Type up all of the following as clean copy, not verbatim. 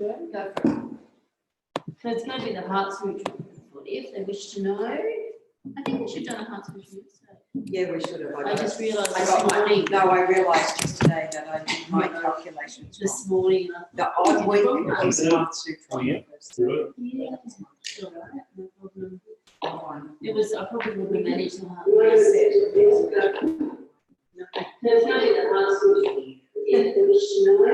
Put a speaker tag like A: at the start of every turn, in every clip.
A: Go for it. So it's going to be the heart sutra. If they wish to know, I think we should have done a heart sutra yesterday.
B: Yeah, we should have.
A: I just realised
B: I
A: this
B: got
A: morning.
B: I realised just today that I did my calculations
A: This morning.
B: The odd week was not
C: Oh, yeah. Good.
A: Yeah, it's all right, no problem. It was, I probably would have managed the heart. There's no heart sutra. If they wish to know,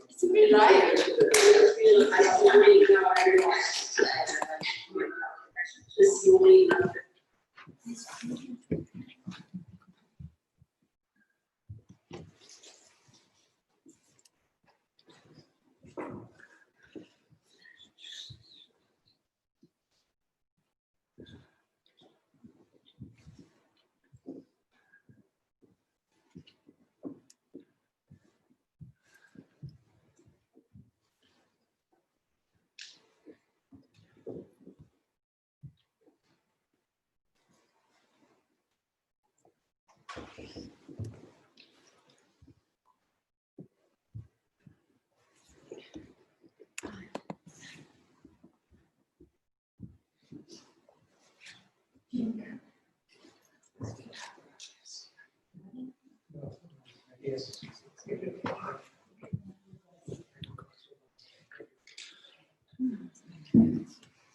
A: it's a bit late. This morning.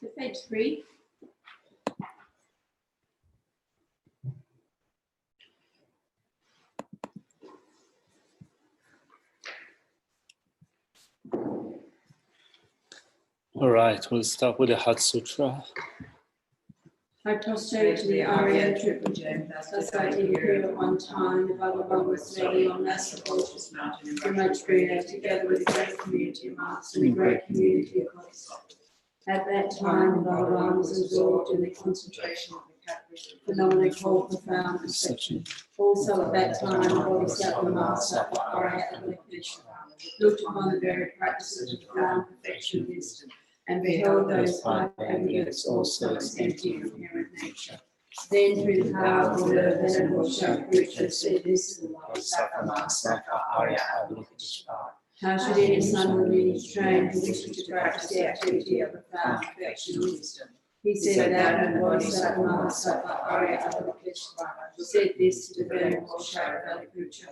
A: So page 3.
C: All right, we'll start with the Heart Sutra.
A: I prostrate to the Arya Triple Gem, thus I did hear at one time the Bhagavan was sailing on massive gorgeous mountain in much greener, together with a great community of monks and a great community of Bodhisattvas. At that time, the Bhagavan was absorbed in the concentration of the category, phenomena called profound perception. Also at that time, the Bodhisattva Master, Arya looked upon the very practices of profound perfection of wisdom, and beheld those five aggregates also as empty of inherent nature. Then, through the power of the venerable Shakucha, said this to the Bodhisattva Master, Arya Avalokiteshvara. How should any son or lineage train who wishes to practice the activity of profound perfection of wisdom? He said that, and the Bodhisattva Master, Arya Avalokiteshvara, said this to the venerable Shakucha.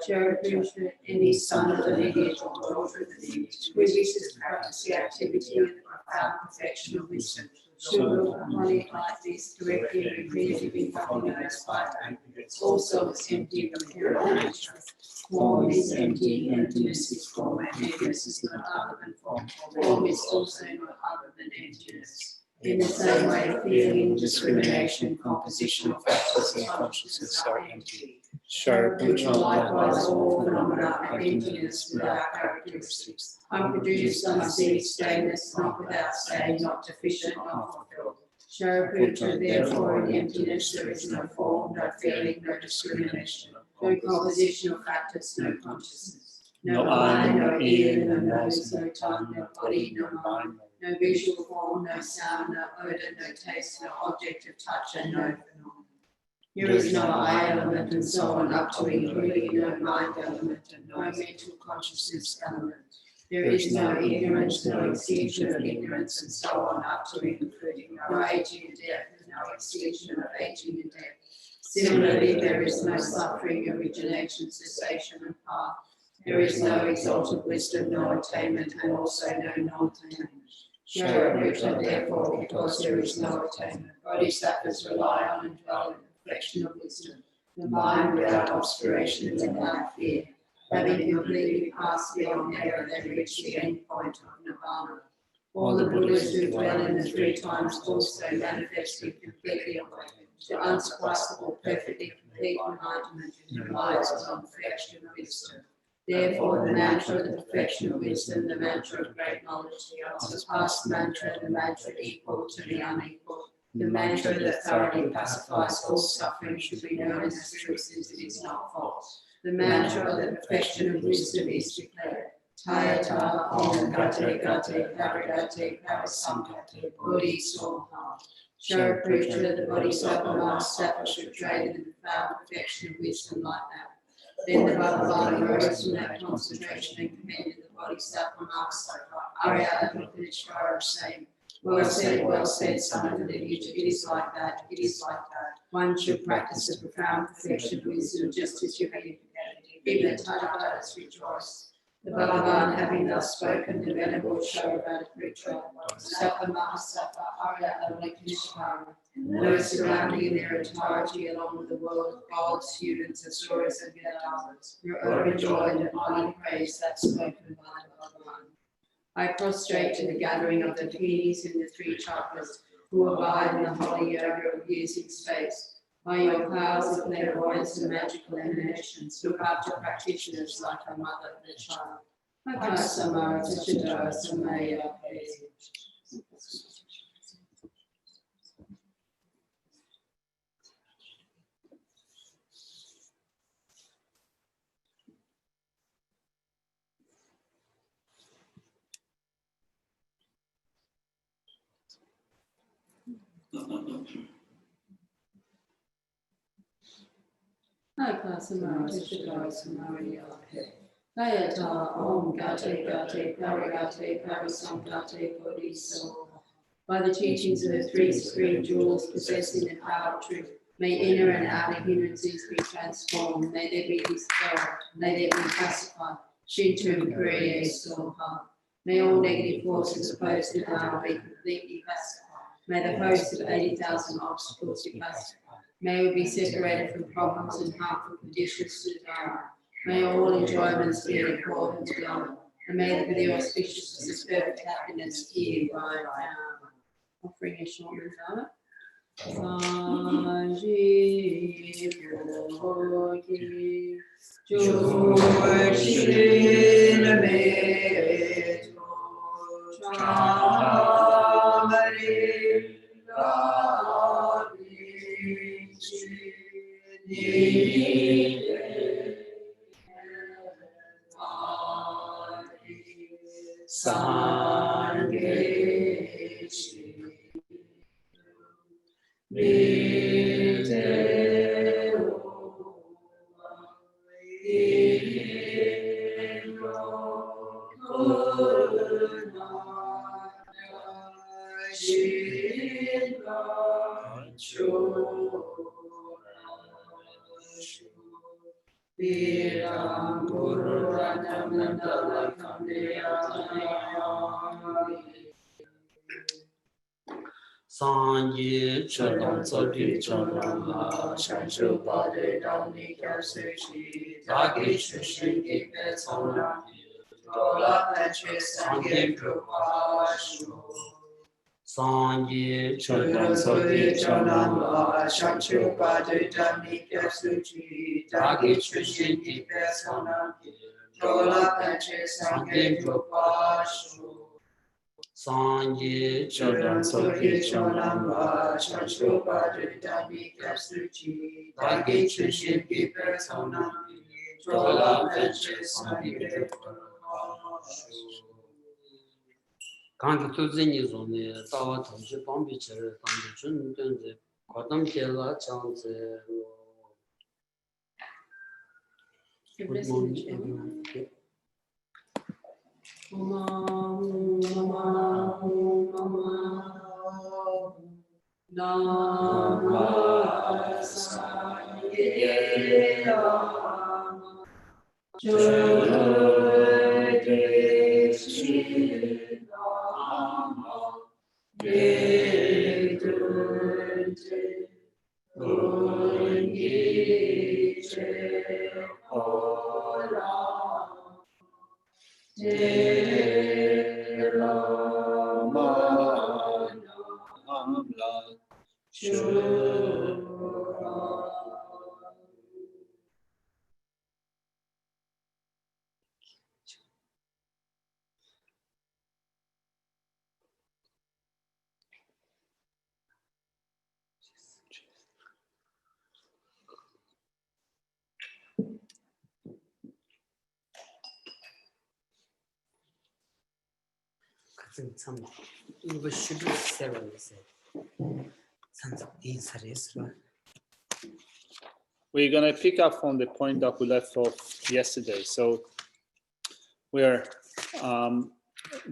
A: Shakucha, any son of the lineage or daughter of the lineage who wishes to practice the activity of the profound perfection of wisdom should look upon it like this, directly and immediately becoming those five aggregates, also as empty of inherent nature. Form is empty, emptiness is form, and emptiness is not other than form. Form is also not other than emptiness. In the same way, feeling, discrimination, composition of factors, and consciousness are empty. Sharaputra, likewise, all phenomena are emptiness without characteristics, unproduced, unseen, stainless, not without stain, not deficient, not fulfilled. Sharaputra, therefore, in emptiness there is no form, no feeling, no discrimination, no composition of factors, no consciousness. No eye, no ear, no nose, no tongue, no body, no mind, no visual form, no sound, no odor, no taste, no object of touch, and no phenomenon. There is no I element and so on up to including no mind element and no mental consciousness element. There is no ignorance, no extinction of ignorance and so on up to including no aging and death and no extinction of aging and death. Similarly, there is no suffering, origination, cessation and path. There is no exalted wisdom, no attainment, and also no non-attainment. Sharaputra, therefore, because there is no attainment, bodhisattvas rely on and dwell in the perfection of wisdom, the mind without obscuration and without fear. Having completely passed beyond error, they reach the end point of nirvana. All the Buddhas who dwell in the three times also manifested completely awakened to unsurpassable, perfectly complete enlightenment and relies on perfection of wisdom. Therefore, the mantra of the perfection of wisdom, the mantra of great knowledge, the unsurpassed mantra, the mantra equal to the unequal, the mantra that thoroughly pacifies all suffering should be known as true since it is not false. The mantra of the perfection of wisdom is declared. Tayata Om Gate Gate Paragate Parasamgate Bodhi Soha. Sharaputra, the Bodhisattva Master, should trade in the profound perfection of wisdom like that. Then the Bhagavan rose from that concentration and commended the Bodhisattva Master, Arya Avalokiteshvara saying, well said, son of the lineage, it is like that, it is like that. One should practice the profound perfection of wisdom just as you have even the Tathagatas rejoice. The Bhagavan having thus spoken, the Venerable Sharabhadapuritra, Bodhisattva Mahasatva, Arya Avalokiteshvara, and those surrounding in their entirety along with the world of gods, students, asuras, and Vedas, were overjoyed and highly praised that spoken by the Bhagavan. I prostrate to the gathering of the deities in the three chakras who abide in the holy yoga of using space. By your powers of clairvoyance and magical emanations, look after practitioners like our mother and the child. Samara Tachidara Samaya. Kayata Om Gate Gate Paragate Parasamgate Bodhisattva. By the teachings of the three supreme jewels possessing the power of truth, may inner and outer hindrances be transformed, may they be dispelled, may they be pacified. Shintum Puriye Soha. May all negative forces opposed to Dharma be completely pacified. May the host of 80,000 obstacles be pacified. May we be separated from problems and harmful conditions to Dharma. May all enjoyments be in accordance with Dharma. And may the auspiciousness of perfect happiness here right now. Offering a short Dharma. Sanji Bhogi Jorshin Meto Chamari
D: Sanji Chalam Sabi Chalam Shanshu Pade Dani Kyasuchi Dagi Shushingi Petsona Dola Petre Sangi Prupashu Sanji Chalam Sabi Chalam Shanshu Pade Dani Kyasuchi Dagi Shushingi Petsona Dola Petre Sangi Prupashu Sanji Chalam Soki Chalam Shanshu Padre Dami Kapsuchi Dagi Chushinki Persona Chola Venture Sangi Kanki Tuzini Zone Tawa Tamshi Pambi Chere Tambi Chun Dunze Kodam Kela Chanze. Good morning everyone.
C: We're going to pick up from the point that we left off yesterday. So we're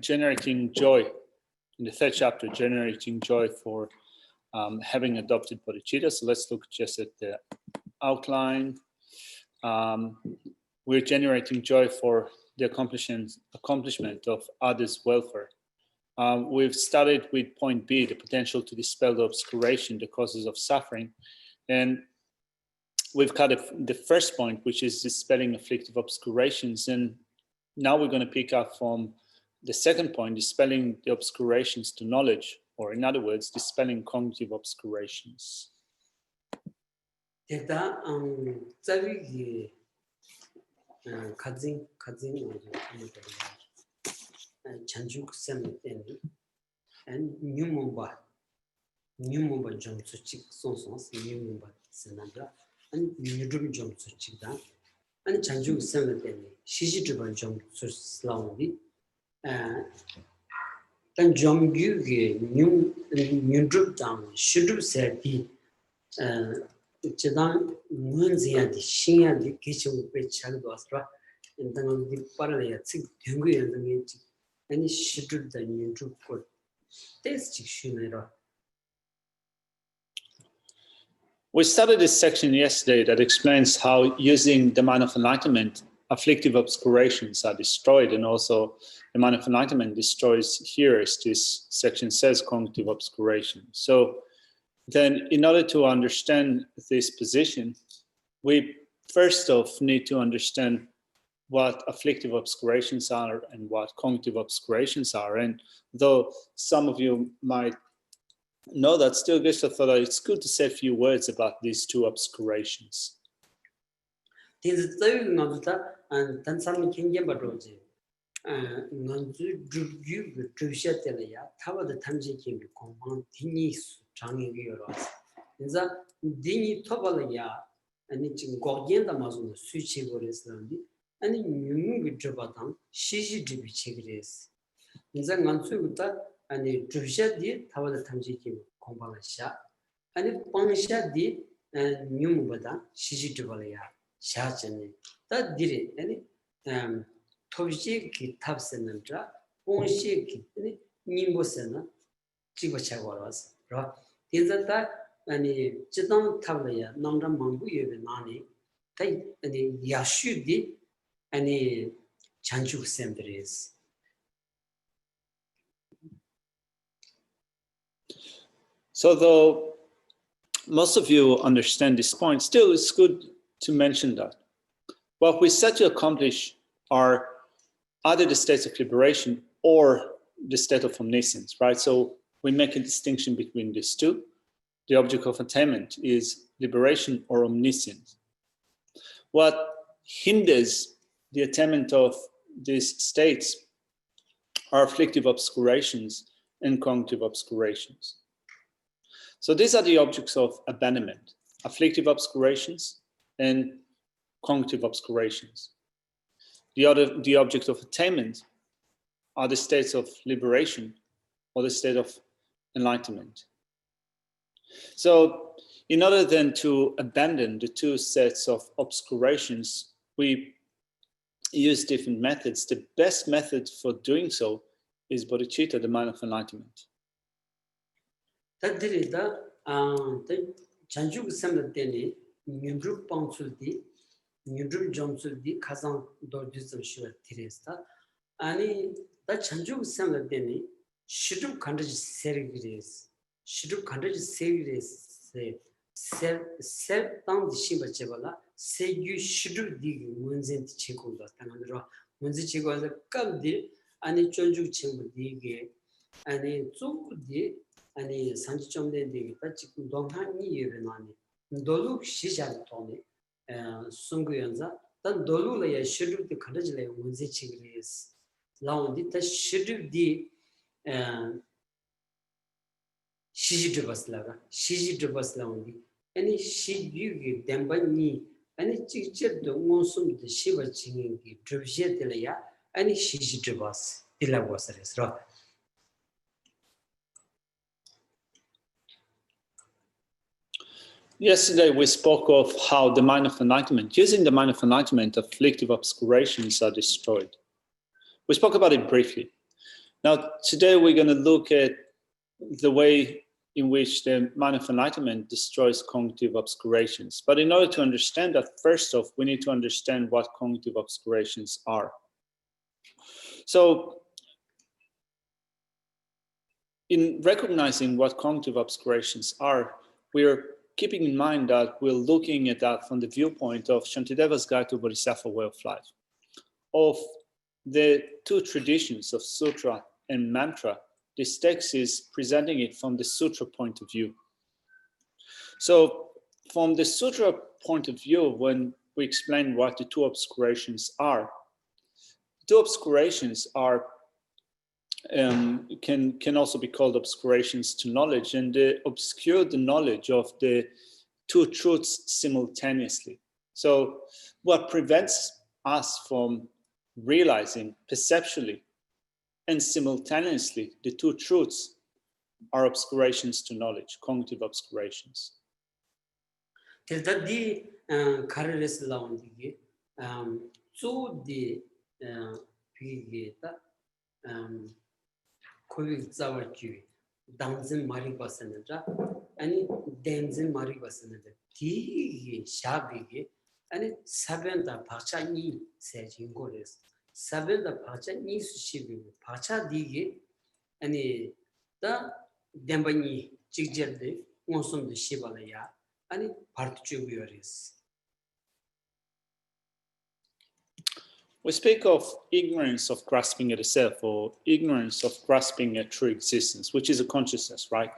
C: generating joy, in the third chapter, generating joy for having adopted bodhicitta. So let's look just at the outline. We're generating joy for the accomplishment of others' welfare. We've started with point B, the potential to dispel the obscuration, the causes of suffering. And we've covered the first point, which is dispelling afflictive obscurations. And now we're going to pick up from the second point, dispelling the obscurations to knowledge, or in other words, dispelling cognitive obscurations.
D: 대다 자위기 가진 전juk 셈 때문에 뉴몬바 좀 수직 소소스 뉴몬바 세나다 아니 뉴드름 좀 수직다 아니 전juk 셈 때문에 시지드번 좀 수슬라우디 단 점규게 뉴드름 슈드 세디 제단 문제한테 신한테 기초를 배치하고 왔더라. 인터넷 디파르야 즉 된거야 등이 아니 시드다 뉴드 코 테스트 쉬내라.
C: We started this section yesterday that explains how using the mind of enlightenment, afflictive obscurations are destroyed, and also the mind of enlightenment destroys here, as this section says, cognitive obscuration. So then in order to understand this position, we first off need to understand what afflictive obscurations are and what cognitive obscurations are. And though some of you might know that, still Geshe thought it's good to say a few words about these two obscurations.
D: 그래서 din이 토발이야 아니 지금 거기에다 맞은 수치 버렸는데 아니 유무기 접하당 시시집이 체그레스 그래서 만수부터 아니 주셔디 타와다 탐지기 공부하셔 아니 방샤디 뉴무보다 시시집을이야 샤전이 다들이 아니 토시기 탑스는자 본시기 아니 님보세나 집어차고 왔어 인자다 아니 지당 탑려야 남자 망부예베 나니 대 아니 야슈디 아니 잔주 셈들이스
C: So though most of you understand this point, still it's good to mention that what we set to accomplish are either the states of liberation or the state of omniscience, right? So we make a distinction between these two. The object of attainment is liberation or omniscience. What hinders the attainment of these states are afflictive obscurations and cognitive obscurations. So these are the objects of abandonment, afflictive obscurations and cognitive obscurations. The object of attainment are the states of liberation or the state of enlightenment. So in order then to abandon the two sets of obscurations, we use different methods. The best method for doing so is bodhicitta, the mind of enlightenment.
D: 다들이다 잔주고 삼을 때니 뉴드 방출디 뉴드 점술디 가장 도드스 쉬어 드레스다 아니 다 잔주고 삼을 때니 시드 컨트지 세리그레스 시드 컨트지 세리그레스 셀 땅 디시바 제발라 세규 시드 디 문젠티 치고다 당한으로 문제 치고서 깜디 아니 쫀주 친구 디게 아니 쪼디 아니 산지점된 데가 지금 동한이 예배나니 돌룩 시작 돈에 송구연자 단 돌룩에 시르드 가르질에 문제 치그리스 라운디 다 시르디 시지드 버슬라운디 아니 시규기 덴바니 아니 직접도 모습도 시바 진행기 드르제들이야 아니 시지드 버스 딜라버스레스로
C: Yesterday, we spoke of how the mind of enlightenment, using the mind of enlightenment, afflictive obscurations are destroyed. We spoke about it briefly. Now, today we're going to look at the way in which the mind of enlightenment destroys cognitive obscurations. But in order to understand that, first off, we need to understand what cognitive obscurations are. So, in recognizing what cognitive obscurations are, we are keeping in mind that we're looking at that from the viewpoint of Shantideva's Guide to Bodhisattva Way of Life, of the two traditions of Sutra and Mantra. This text is presenting it from the Sutra point of view. So from the Sutra point of view, when we explain what the two obscurations are, two obscurations are can also be called obscurations to knowledge, and they obscure the knowledge of the two truths simultaneously. So what prevents us from realizing perceptually and simultaneously the two truths are obscurations to knowledge, cognitive obscurations.
D: COVID zawarki danzin mari basanada ani denzin mari basanada di shabi ani sabenda pacha ni sejin gores sabenda pacha ni sushibi pacha digi ani da dembani chigjerde onsum de shibalaya ani partchugyoris.
C: We speak of ignorance of grasping at a self, or ignorance of grasping at true existence, which is a consciousness, right?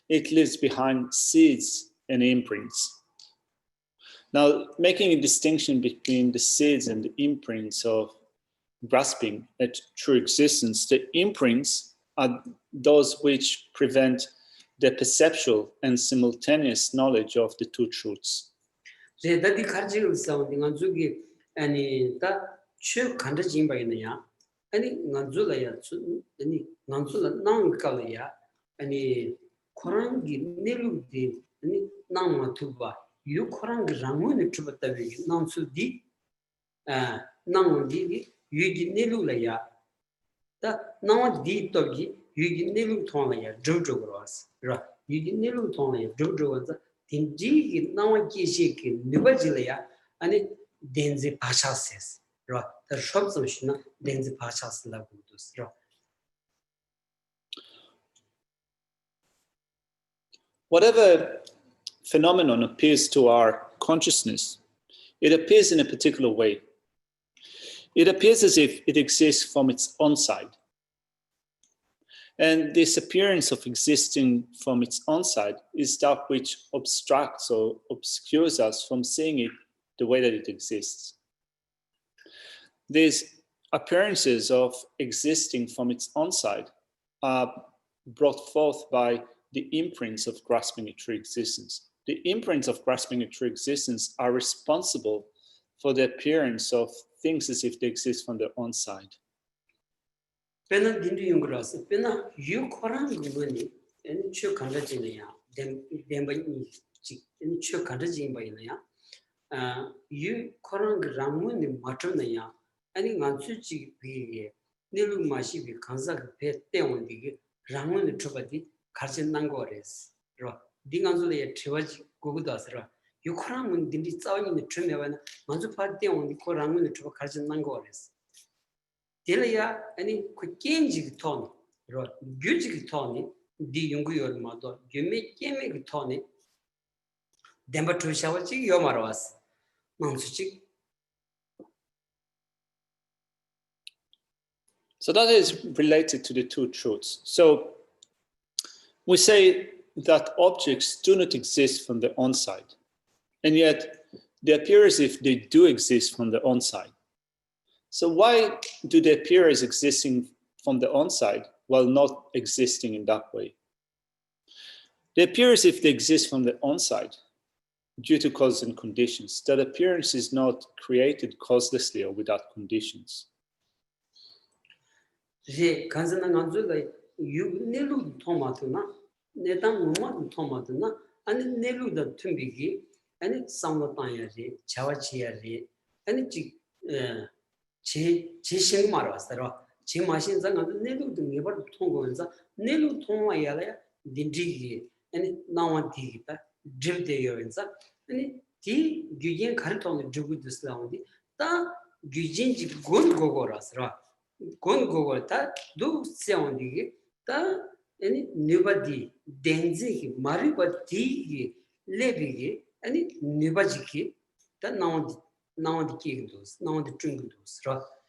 C: It lives behind seeds and imprints. Now, making a distinction between the seeds and the imprints of grasping at true existence, the imprints are those which prevent the perceptual and simultaneous knowledge of the two truths.
D: Chö kanda jimba ina ani nganzula ya ani nganzula nang kala ya ani korangi nelu de ani nang matuba yu korangi ramu ne chubata be nang su di nang di yu gi nelu la ya da nang di to gi yu gi nelu thon la ya jojo gros ra yu gi nelu thon la ya jojo wa tin ji gi nang ki she ki nibaji la ya ani denze pasha ses.
C: Whatever phenomenon appears to our consciousness, it appears in a particular way. It appears as if it exists from its own side. And this appearance of existing from its own side is that which obstructs or obscures us from seeing it the way that it exists. These appearances of existing from its own side are brought forth by the imprints of grasping at true existence. The imprints of grasping at true existence are responsible for the appearance of things as if they exist from their own side.
D: Pena dindu yungras, pena yu korang gumani, en chu kanda jinaya, demba en chu kanda jinba inaya, yu korang ramu ni matranaya. Ani ngansu chi bi nilu mashi bi kansa pe teon di rangun ni chobadi karchen nangores ro di ngansu le chewaji gogudas ro yukhram mun dindi tsawni ni chmewa na ngansu pa teon di ko rangun ni choba karchen nangores delaya ani ko kenji gi ton ro gyuji gi ton di yungu yor ma do gyeme keme gi ton demba choshawa chi yomarwas ngansu chi.
C: So that is related to the two truths. So we say that objects do not exist from their own side, and yet they appear as if they do exist from their own side. So why do they appear as existing from their own side while not existing in that way? They appear as if they exist from their own side due to causes and conditions. That appearance is not created causelessly or without conditions.
D: Je kanzana nganzula yu nelu tomatuna netan muma tomatuna ani nelu da tumbigi ani samla tanya chawa chiya ani chi sing marwasara 마신 장도 내로도 내버 통고면서 내로 통화야래 딘디기 아니 나wan디기다 드르데요면서 아니 디 규진 가르통의 주구드스라운디 다 규진지 곤고고라스라 곤고고다 두 세운디기 다 아니 네바디 덴지기 마리바디기 레비기 아니 네바지기 다 나wan디 키기도스 나wan디 ტრ링도스라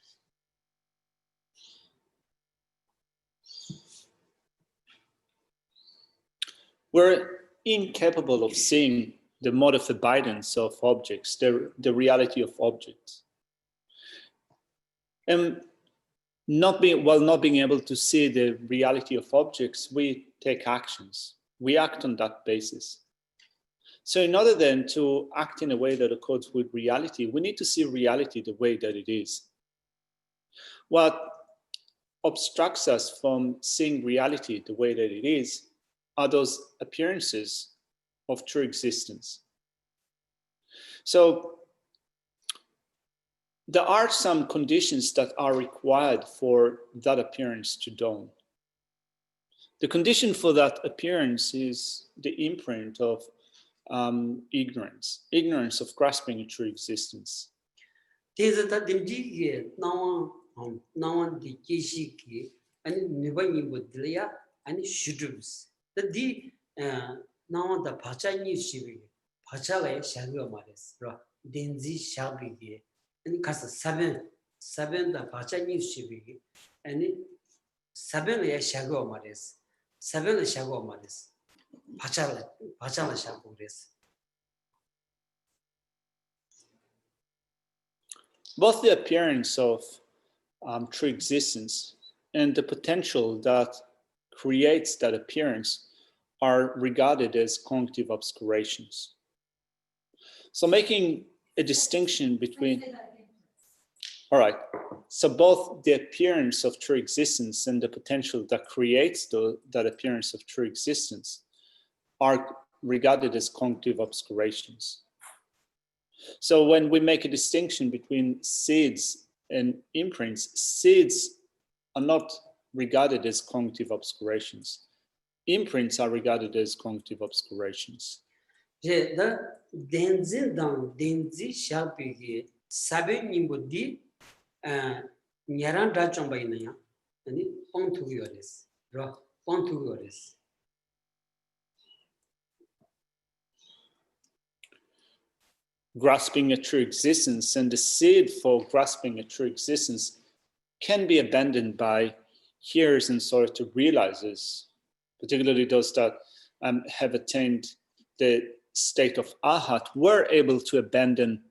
C: We're incapable of seeing the mode of abidance of objects, the reality of objects. And while not being able to see the reality of objects, we take actions. We act on that basis. So in order then to act in a way that accords with reality, we need to see reality the way that it is. What obstructs us from seeing reality the way that it is are those appearances of true existence. So there are some conditions that are required for that appearance to dawn. The condition for that appearance is the imprint of ignorance of grasping a true existence.
D: 디 나와다 바자니 시비 바자가 샤고 말했어. 덴지 샤비게 아니 가서 사벤다 바자니 시비 아니 사벤에 샤고 말했어. 사벤에 샤고 말했어. 바자라 샤고 그랬어.
C: Both the appearance of true existence and the potential that creates that appearance are regarded as cognitive obscurations. So making a distinction between, all right, so both the appearance of true existence and the potential that creates that appearance of true existence are regarded as cognitive obscurations. So when we make a distinction between seeds and imprints, seeds are not regarded as cognitive obscurations. Imprints are regarded as cognitive obscurations.
D: The denzi sharpigi sabenimbo nyaran rachombainaya and pontugioris.
C: Grasping a true existence and the seed for grasping a true existence can be abandoned by hearers and sort of realizers, particularly those that have attained the state of ahat, were able to abandon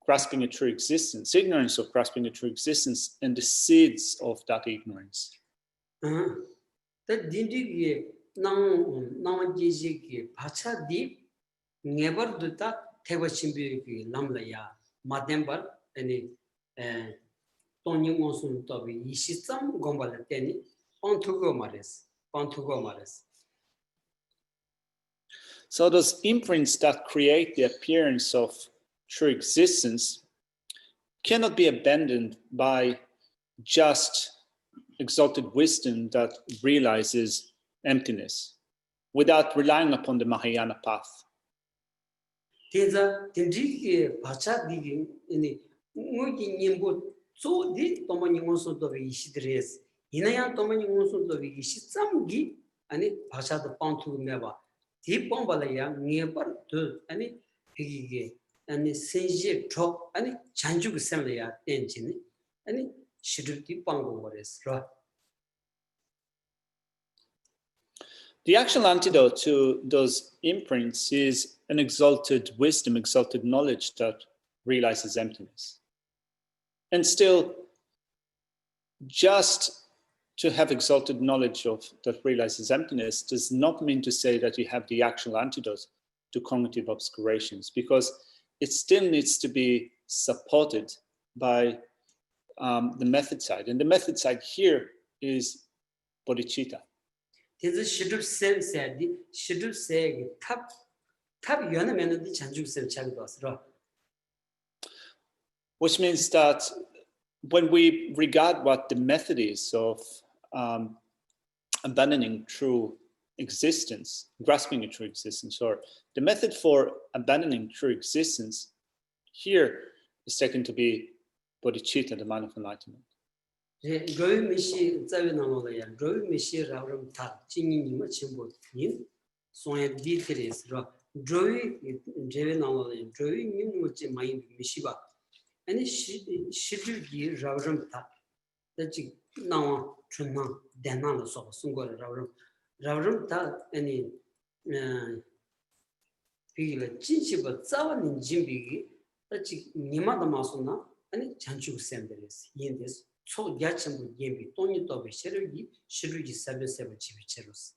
C: grasping a true existence, ignorance of grasping a true existence, and the seeds of that ignorance.
D: That dindig now Geshe Pacha deep never do that Tevachimbi Lamlaya Madember any Tony Monsun Toby Yishisam Gombalateni Pontugo Mares.
C: So those imprints that create the appearance of true existence cannot be abandoned by just exalted wisdom that realizes emptiness without relying upon the Mahayana path.
D: Teza Tindiki Pacha digging in the Muki Nimbo so did Tomani Monsun Toby Yishidres. Inaya Tomani Monsun Toby Yishitsam gi and it Pacha the Pontu Neva. Deep Bombalaya nearby to any piggy and Senji drop and Chanju Semlea engine and it should be Pongo straw.
C: The actual antidote to those imprints is an exalted wisdom, exalted knowledge that realizes emptiness. And still, just to have exalted knowledge of that realizes emptiness does not mean to say that you have the actual antidote to cognitive obscurations, because it still needs to be supported by the method side. And the method side here is bodhicitta.
D: This should have said, should have said, tap Yonaman the Chanju Sem Chagos.
C: Which means that when we regard what the method is of abandoning true existence, grasping a true existence, or the method for abandoning true existence here is taken to be bodhicitta, the mind of enlightenment.
D: Roy Mishi Zavinamaya, Roy Mishi Ravram Ta, Chini Machimbo, Yin, Soya Diteres, Roy Javinamaya, Roy Nimuchi Mind Mishiba, and Shibuki Ravram Ta, that now Chuna, Danana so, Sungo Ravram Ta, any Pila Chichiba, Zavan Jimbi, that Nimada Masuna, and Chanchu Senderis, in this. So Yacham Yembi, Tony Toby, Sherugi, 7 Chivicheros.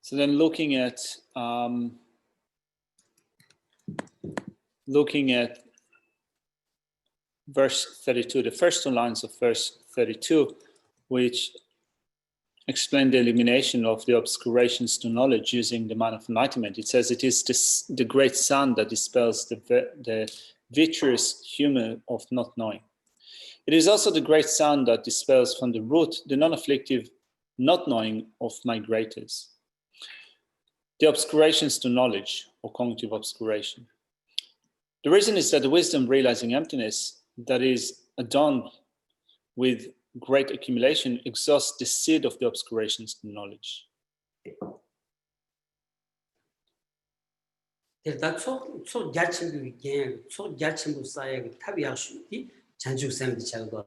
C: So then looking at verse 32, the first two lines of verse 32, which explain the elimination of the obscurations to knowledge using the mind of enlightenment. It says it is the great sun that dispels the vitreous humor of not knowing. It is also the great sun that dispels from the root the non-afflictive not knowing of migrators. The obscurations to knowledge, or cognitive obscuration. The reason is that the wisdom realizing emptiness that is adorned with great accumulation exhausts the seed of the obscurations to knowledge.
D: That's so Yachim again, so Yachim Saya, Tabiashi, Chanju Sam the Chagos.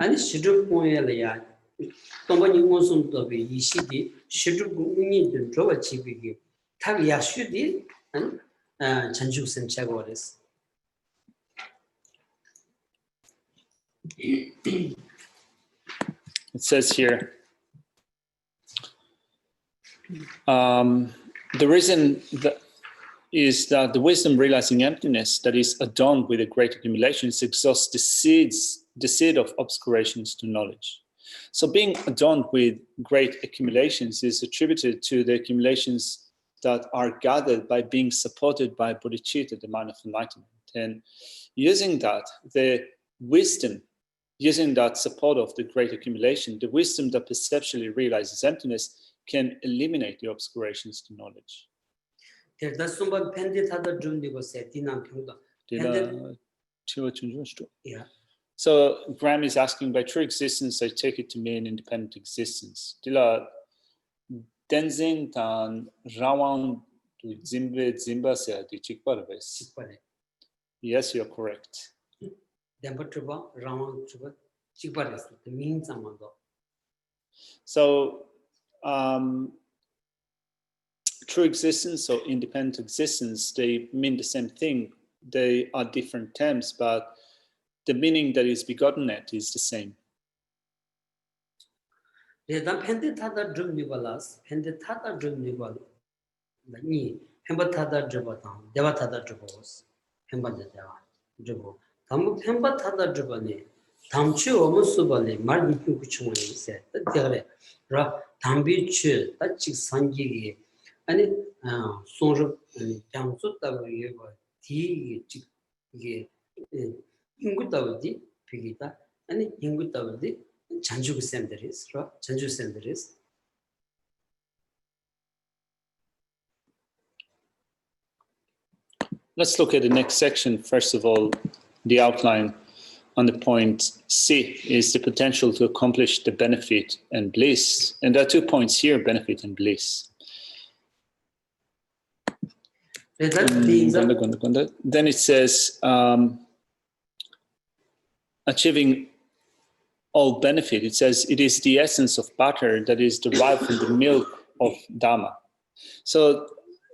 D: And Shidu Poelia, Tomani Mosum Tobi, Yishidi, Shidu Gumi, the Drova Chibi, Tabiashi, and Chanju Sam Chagores.
C: It says here, the reason is that the wisdom realizing emptiness that is adorned with a great accumulation exhausts the seed of obscurations to knowledge. So being adorned with great accumulations is attributed to the accumulations that are gathered by being supported by bodhicitta, the mind of enlightenment. And using that, the wisdom, using that support of the great accumulation, the wisdom that perceptually realizes emptiness can eliminate the obscurations to knowledge.
D: Yeah.
C: So Graham is asking, by true existence, I take it to mean independent existence. Tenzin tan rawan tu zimba se di chikparves. Yes, you're correct. So true existence or independent existence, they mean the same thing. They are different terms, but the meaning that is begotten at is the same. Let's look at the next section. First of all, the outline on the point C is the potential to accomplish the benefit and bliss. And there are 2 points here, benefit and bliss. Then it says, achieving all benefit. It says, it is the essence of butter that is derived from the milk of Dharma. So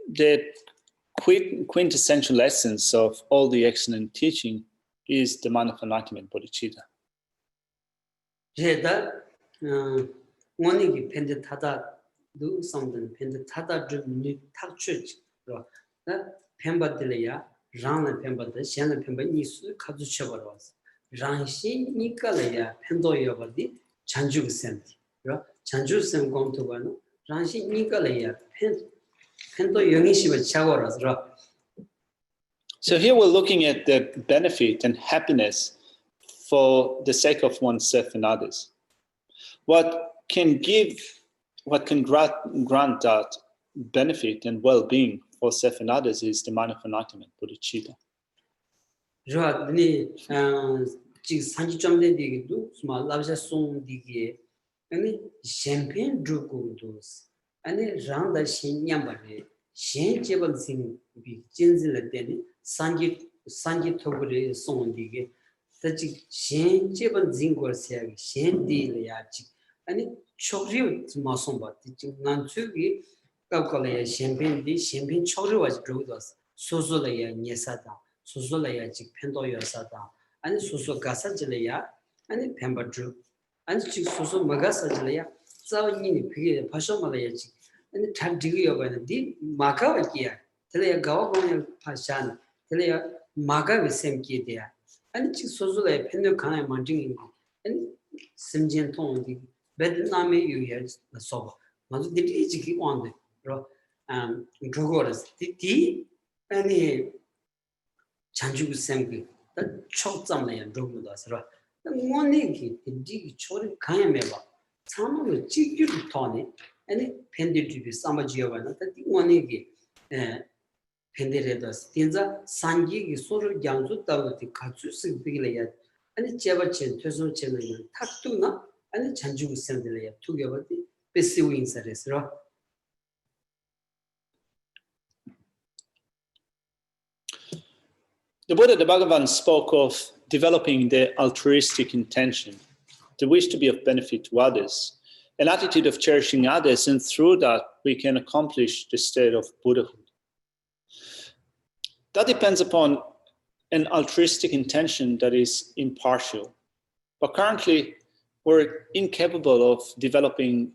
C: the quintessential essence of all the excellent teaching is the mind of enlightenment, bodhicitta.
D: ranshi nikalaya pen to yongi shiba chagoras.
C: So here we're looking at the benefit and happiness for the sake of oneself and others. What can grant that benefit and well-being for self and others is the mind of enlightenment, bodhicitta.
D: Sanji Chomde Digidu, small Labja Song Digi, and champagne drugu dos, and round the Shin Yambare, Shin Jebel Sing, Big Jinzilla Denny, Sanji Togure Song Digi, the Shin Jebel Zingor Sag, Shin Dilayachi, and Chokri Masomba, teaching Nantugi, Kalkalaya, champagne Chokri was drugs, Sozolaya, Nyesata, Sozolaya, Pendo Yosata. And Suso Gasajalea, and the Pembadru, and Suso Magasajalea, so in the Pashamalayachi, and the Tagdi of the Makawakia, Telea Gawagon Pashan, Telea Maga with same key there, and Susula Pendokana Manjing, and Simjian Tong, the Bedname you hear the sober. Mother did each on the Drogoras, the tea, and the Chanju Semki. The chok zamlaya drugu dasra. The money dig chori kayameva. Some of the chicken tony and it pended to be Samajiovana. That the money penderedas. Tinza Sanji is sort of Yanzu Tawati Katsu Sigilaya and the Javachen, Teso Chelayan, Tatuna and the Chanju Sendelaya together the pursuing Saresra.
C: The Buddha, the Bhagavan, spoke of developing the altruistic intention, the wish to be of benefit to others, an attitude of cherishing others, and through that we can accomplish the state of Buddhahood. That depends upon an altruistic intention that is impartial. But currently, we're incapable of developing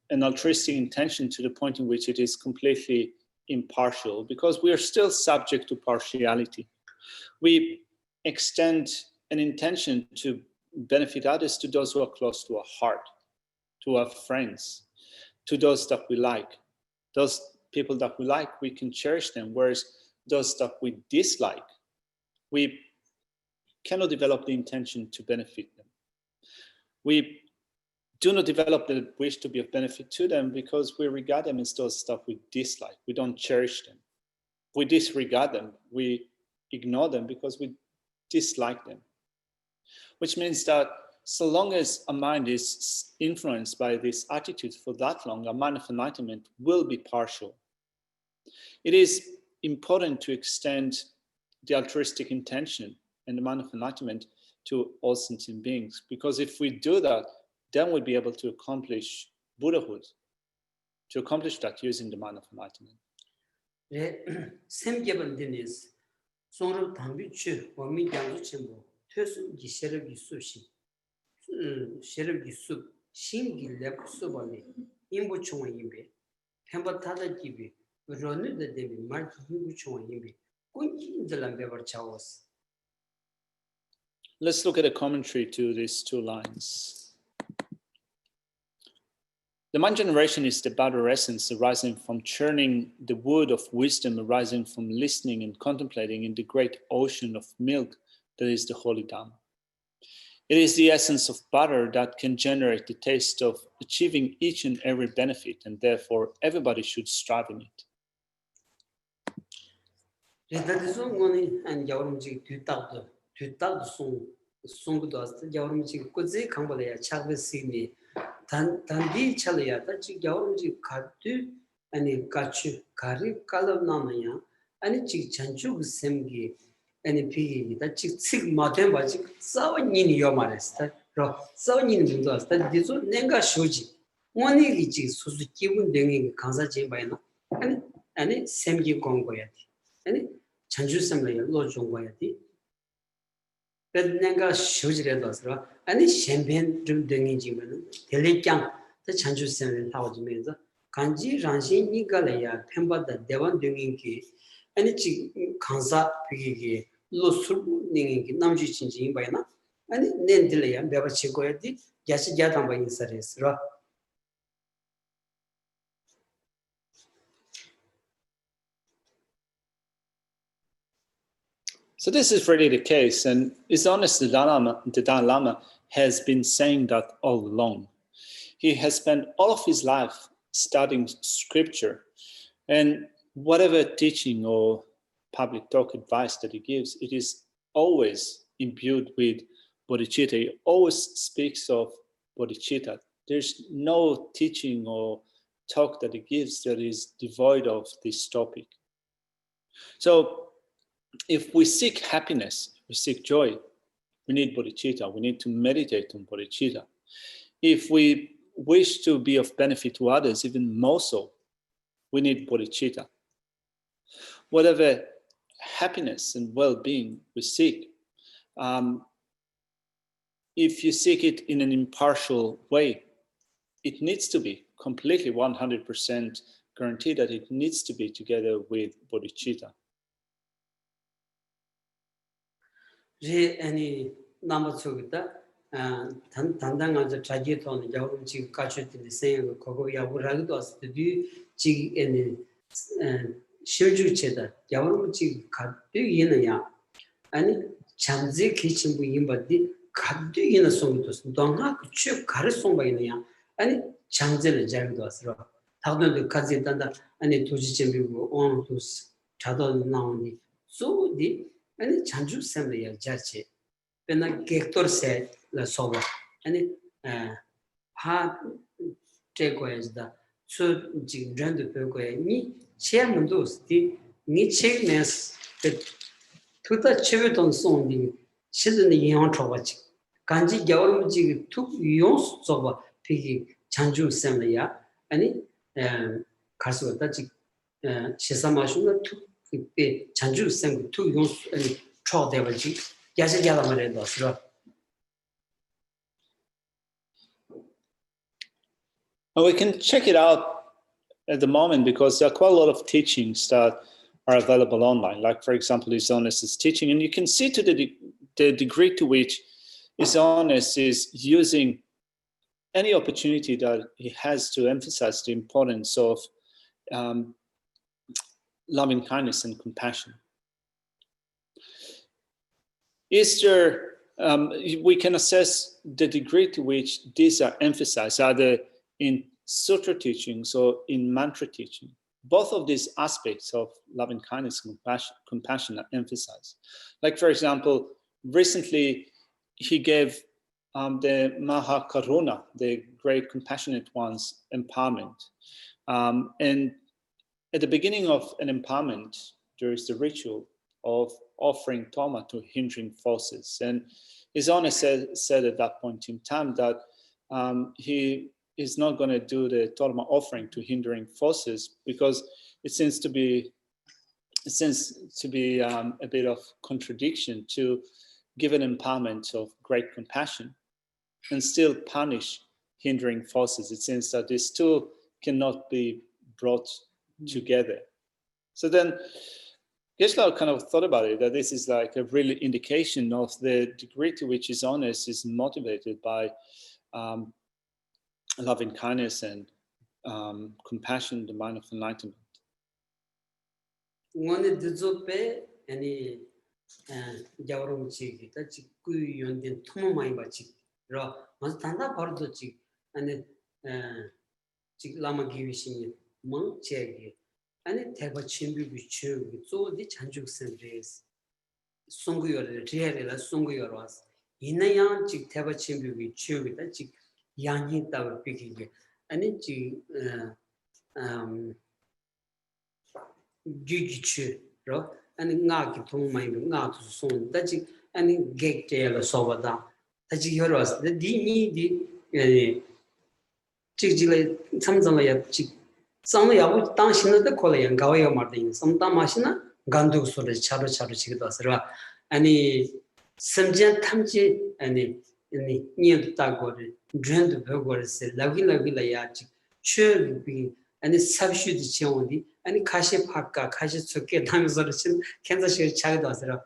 C: an altruistic intention to the point in which it is completely impartial, because we are still subject to partiality. We extend an intention to benefit others to those who are close to our heart, to our friends, to those that we like. Those people that we like, we can cherish them, whereas those that we dislike, we cannot develop the intention to benefit them. We do not develop the wish to be of benefit to them because we regard them as those that we dislike. We don't cherish them. We disregard them. We ignore them because we dislike them. Which means that so long as a mind is influenced by this attitude for that long, a mind of enlightenment will be partial. It is important to extend the altruistic intention and the mind of enlightenment to all sentient beings, because if we do that, then we'll be able to accomplish Buddhahood, to accomplish that using the mind of enlightenment. Let's look at a commentary to these two lines. The mind generation is the Buddha essence arising from churning the wood of wisdom, arising from listening and contemplating in the great ocean of milk that is the Holy Dhamma. It is the essence of butter that can generate the taste of achieving each and every benefit, and therefore everybody should strive in it.
D: 단디 찰이야 다지 겨울지 가드 아니 가추 가리 깔람나마야 아니 지 잔주 셈기 아니 피 다지 식 마템 바지 싸원이니 요 말했다 로 싸원이니 문도 왔다 디조 내가 쇼지 원이기 지 수수 기분 등이 강사지 바이나 아니 셈기 공부해야 돼 아니 잔주 셈을 로 정보해야 돼 내가 쇼지래도서 아니 샴페인 좀 등이지면은 델리짱 더 찬주스는 타오지면서 간지 란신 이가래야 템바다 대원 등인기 아니 지 강사 비기기 로술 닝인기 남주 진진 바이나 아니 낸들래야 매버 치고야디 야시 야당 바인 서레스라
C: So this is really the case, and it's honest, the Dalai Lama has been saying that all along. He has spent all of his life studying scripture, and whatever teaching or public talk advice that he gives, it is always imbued with bodhicitta. He always speaks of bodhicitta. There's no teaching or talk that he gives that is devoid of this topic. So if we seek happiness, we seek joy, we need bodhicitta. We need to meditate on bodhicitta. If we wish to be of benefit to others, even more so, we need bodhicitta. Whatever happiness and well-being we seek, if you seek it in an impartial way, it needs to be completely 100% guaranteed that it needs to be together with bodhicitta.
D: any number two 단단한 자기 돈 여러분 지금 가출된 생각 그거 야구라기도 왔을 때 지금 실주체다 여러분 지금 가득이느냐 아니 잠재 기침부 임바디 가득이는 송도 동하 쭉 가르송 바이느냐 아니 장제를 자기도 왔어 다들 가지 단다 아니 도지점이고 온도 자도 나오니 소디 아니 잔주 셈이야 자체 pena gector se la soba ani ha tego es da so jing ran de pe ko ni che mundo sti ni che nes tuta cheve don song di shid ni yon choba chi kanji gyawrum ji tu yon soba pigi chanju sem ya ani karso da ji shesama shuna tu pe chanju sem tu yon ani cho de ba ji
C: And we can check it out at the moment because there are quite a lot of teachings that are available online. Like, for example, His Holiness' teaching. And you can see to the degree to which His Holiness is using any opportunity that he has to emphasize the importance of loving kindness and compassion. Is there, we can assess the degree to which these are emphasized, either in sutra teachings or in mantra teaching. Both of these aspects of loving kindness and compassion are emphasized. Like, for example, recently he gave the Mahakaruna, the great compassionate ones, empowerment. And at the beginning of an empowerment, there is the ritual of offering toma to hindering forces. And His Holiness said at that point in time that he is not going to do the toma offering to hindering forces because it seems to be a bit of contradiction to give an empowerment of great compassion and still punish hindering forces. It seems that these two cannot be brought together. So then Geshe kind of thought about it, that this is like a really indication of the degree to which His Holiness is motivated by loving kindness and compassion, the mind of enlightenment.
D: 아니 대바 친구비 추기 조디 잔죽선레스 송구여를 리얼이라 송구여로 왔어 이내양 직 대바 친구비 추기다 직 양이 따로 비기게 아니 지 주기추로 아니 나기 동마이 나도 송다 직 아니 객테로 소바다 다지 여러 왔어 디니디 직직을 참정을 직 상야부 당신의 콜레연 가와요 말든 somta 마시나 간두 소리 차로 지기도 하서라 아니 심지어 탐지 아니 니도 따고를 드렌드 버거스 라기라야지 추비 아니 삽슈디 지원디 아니 가시 파까 가시 좋게 당서를 친 캔서시 차기도 하서라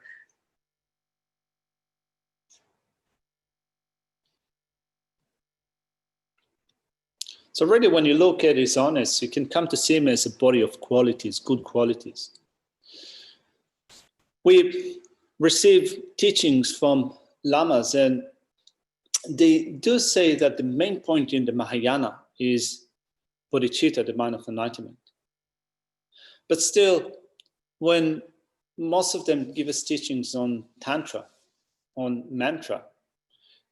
C: So really, when you look at His Holiness, you can come to see him as a body of qualities, good qualities. We receive teachings from lamas, and they do say that the main point in the Mahayana is bodhicitta, the mind of enlightenment. But still, when most of them give us teachings on Tantra, on mantra,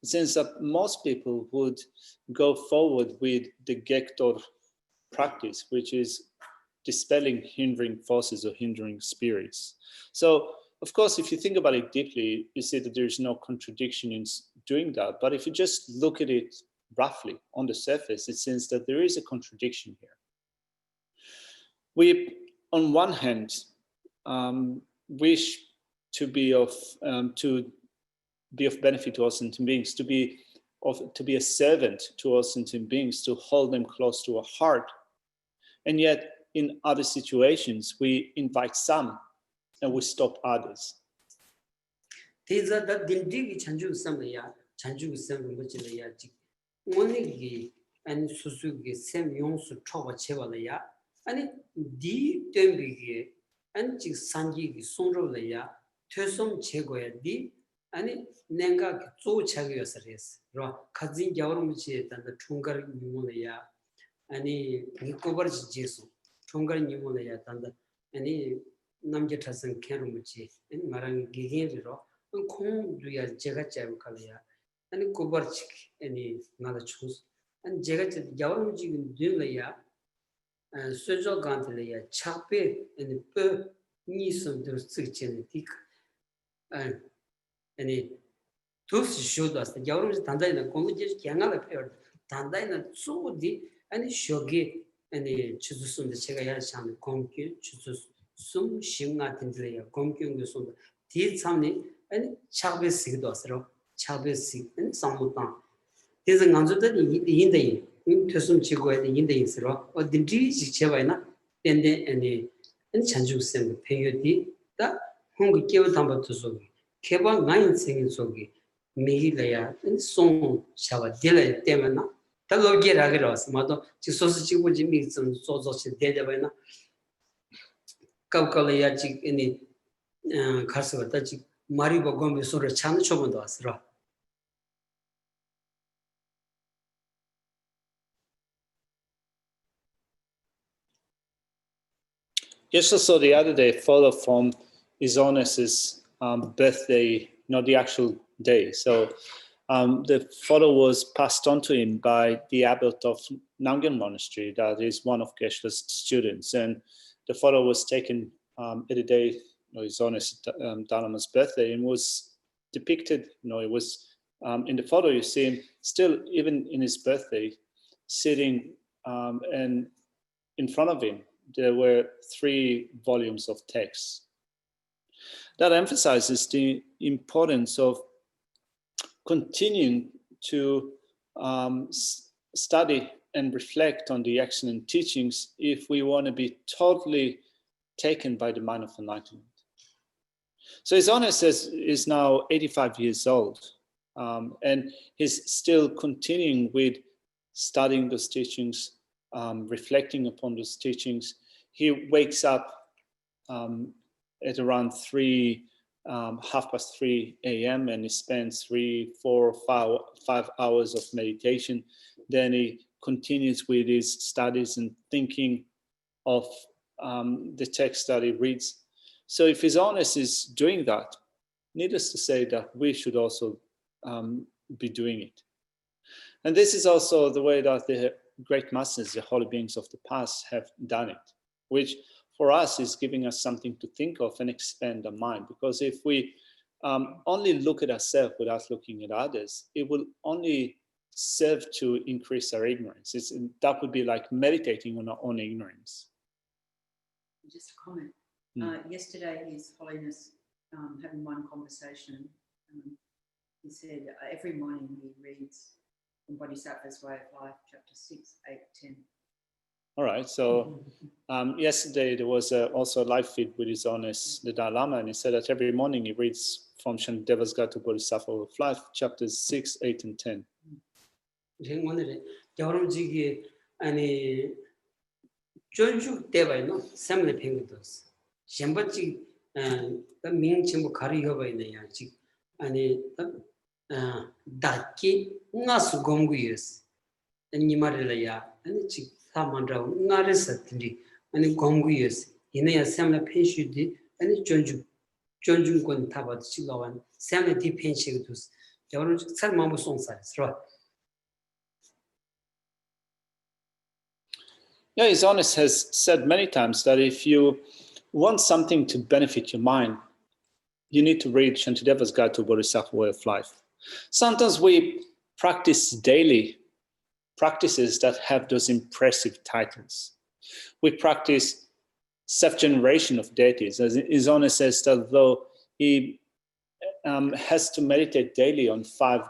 C: it seems that most people would go forward with the Gektor practice, which is dispelling hindering forces or hindering spirits. So, of course, if you think about it deeply, you see that there's no contradiction in doing that. But if you just look at it roughly on the surface, it seems that there is a contradiction here. We, on one hand, wish to be of benefit to all sentient beings, to be a servant to all sentient beings, to hold them close to our heart, and yet in other situations we invite some and we stop others.
D: These are the dindigi chanju samaya, chanju sam rumbuchilaya, monigi and susugi sem yonsu choba chevalaya, and di dembigi and sanji sonrolaya, Tösum chegoya di, and Nenga zo chagios res, Ra Kazin Yaurumuchi and the Tungar Nimulaya, and Nikobar Jesu, Tungar Nimulaya, and any Namjatas and Kerumuchi, and Marang Gigero, and Kong Duya Jagachav Kalia, and Kobarchik, any another choose, and Jagat Yaurumuchi Dulaya, and Sojo Gantelaya, Chape, and Per Nisum to Sichenetic. And any tools showed us the Yaurus Tandana Congress Kianga appeared, Tandana Sudi, and Shogi, and the Chusum the Chegaya Shan, Comcu, Chusus, Sum Shimna Tindlea, Comcu, the Sunda, Tea Samni, and Chabes Sigdosro, Chabes and Samutan. There's an answer that in the Tosum Chigo in the Insero, or the Digi Chavana, then the Chanju send Payoti, that Hung Kiva Tamba to Sogi. Keba 9 singing Sogi, Mihilaya, and Song Shava Dilla Temana, Talogi Ragaros, Mother, Chisosi would mix and Sosos Dedavana, Kaukalaya, any Karsavatachi, Maribo Gombi Sura Chan Chomandas.
C: Yes, so the other day, follow from His Holiness's birthday, not the actual day. So the photo was passed on to him by the abbot of Namgyal Monastery, that is one of Geshe's students. And the photo was taken at the day of His Holiness Dalai Lama's birthday, and was depicted, it was in the photo you see him still, even in his birthday, sitting and in front of him there were 3 volumes of text. That emphasizes the importance of continuing to study and reflect on the excellent teachings if we want to be totally taken by the mind of enlightenment. So His Holiness is now 85 years old, and he's still continuing with studying those teachings, reflecting upon those teachings. He wakes up at around 3:30 a.m. and he spends 3, 4, 5 hours of meditation. Then he continues with his studies and thinking of the text that he reads. So if His Holiness is doing that, needless to say that we should also be doing it. And this is also the way that the great masters, the holy beings of the past, have done it, which for us is giving us something to think of and expand our mind. Because if we only look at ourselves without looking at others, it will only serve to increase our ignorance. That would be like meditating on our own ignorance.
B: Just a comment. Yesterday, His Holiness, having one conversation, he said every morning he reads from Bodhisattva's Way of Life, chapter 6, 8, 10.
C: All right, so yesterday there was also a live feed with His Holiness, the Dalai Lama, and he said that every morning he reads from Shantideva's Guide to Bodhisattva of Life, chapters 6, 8, and 10.
D: 오늘은 여러분지기 아니 전주 때바이노 세문에 팽거도 셴버지 다 명칭부 가리가 있네요. 즉 아니 다키 응아수 공구였어. 아니 말이야. 아니 즉 사만라 응아르서들이 아니 공구였어. 이내야 샘나 펜슈디 아니 존중권 타바도 지가wan 샘나 디펜시도 여러분 설마무 송사스라.
C: Yeah, His Honest has said many times that if you want something to benefit your mind, you need to read Shantideva's Guide to Bodhisattva Way of Life. Sometimes we practice daily practices that have those impressive titles. We practice self-generation of deities. As His Honest says that though he has to meditate daily on 5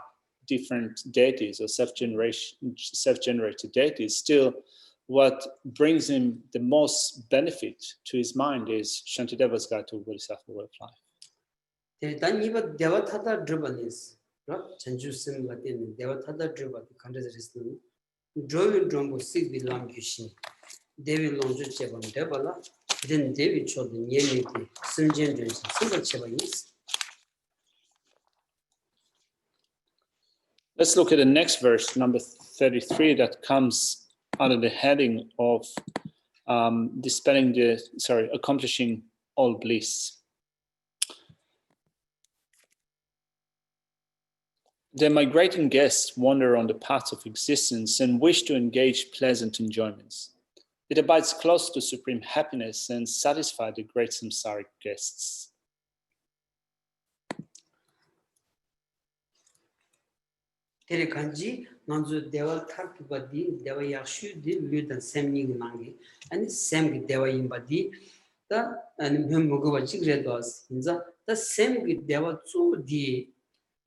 C: different deities or self-generated deities, still what brings him the most benefit to his mind is Shantideva's Guide to Bodhisattva Way of Life.
D: 일단 이번 대화타다 드바니스, 전주심 같은 대화타다 드바 컨데스는 조율 정보 시비람 귀신 데빌 론주 제번 데발라 된 데비 초든 예미티 심전전 심벌 제번이스.
C: Let's look at the next verse, number 33, that comes out of the heading of accomplishing all bliss. The migrating guests wander on the path of existence and wish to engage pleasant enjoyments. It abides close to supreme happiness and satisfies the great samsaric guests.
D: 테레칸지 난주 대화 타르바디 대화 야슈디 류단 샘닝 망기 아니 샘기 대화 임바디 다 아니 먹어봐지 그래도스 인자 다 샘기 대화 쪼디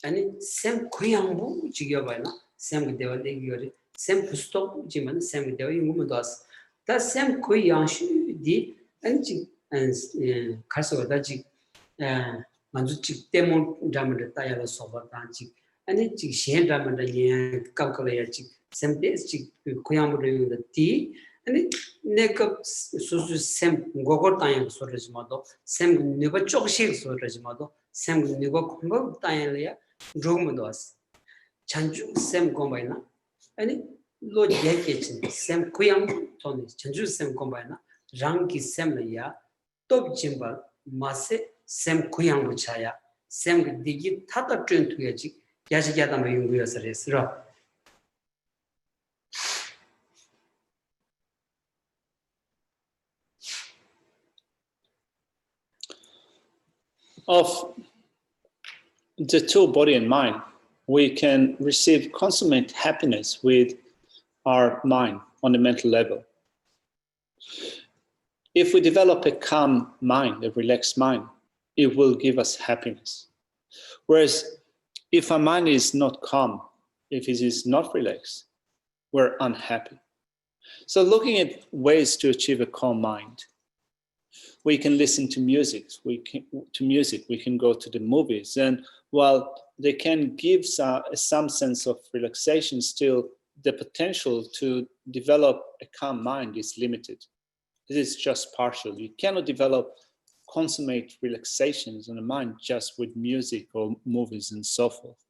D: 아니 샘 고양부 지겨봐나 샘기 대화 대기거리 샘 부스톡 지만 샘기 대화 임무도스 다샘 고양슈디 아니 지 가서다지 만주 직 때문 잠을 따야로 소바다지 아니 지 시행자만의 calculate 샘데스 고양부를 티 아니 내가 수수 샘 고고 타임 소르지마도 샘 네가 쪽식 소르지마도 샘 네가 공부 타임이야 조금도스 찬주 샘 공부이나 아니 로제케친 샘 고양 토니 찬주 샘 공부이나 랑기 샘이야 톱짐바 마세 샘 고양부 차야 샘 디기 타다 트렌트야지 야지야다 마용구여서레스라
C: Of the two, body and mind, we can receive consummate happiness with our mind on the mental level. If we develop a calm mind, a relaxed mind, it will give us happiness. Whereas if our mind is not calm, if it is not relaxed, we're unhappy. So looking at ways to achieve a calm mind, we can listen to music, we can go to the movies, and while they can give some sense of relaxation, still the potential to develop a calm mind is limited. It is just partial. You cannot develop consummate relaxations in the mind just with music or movies and so forth.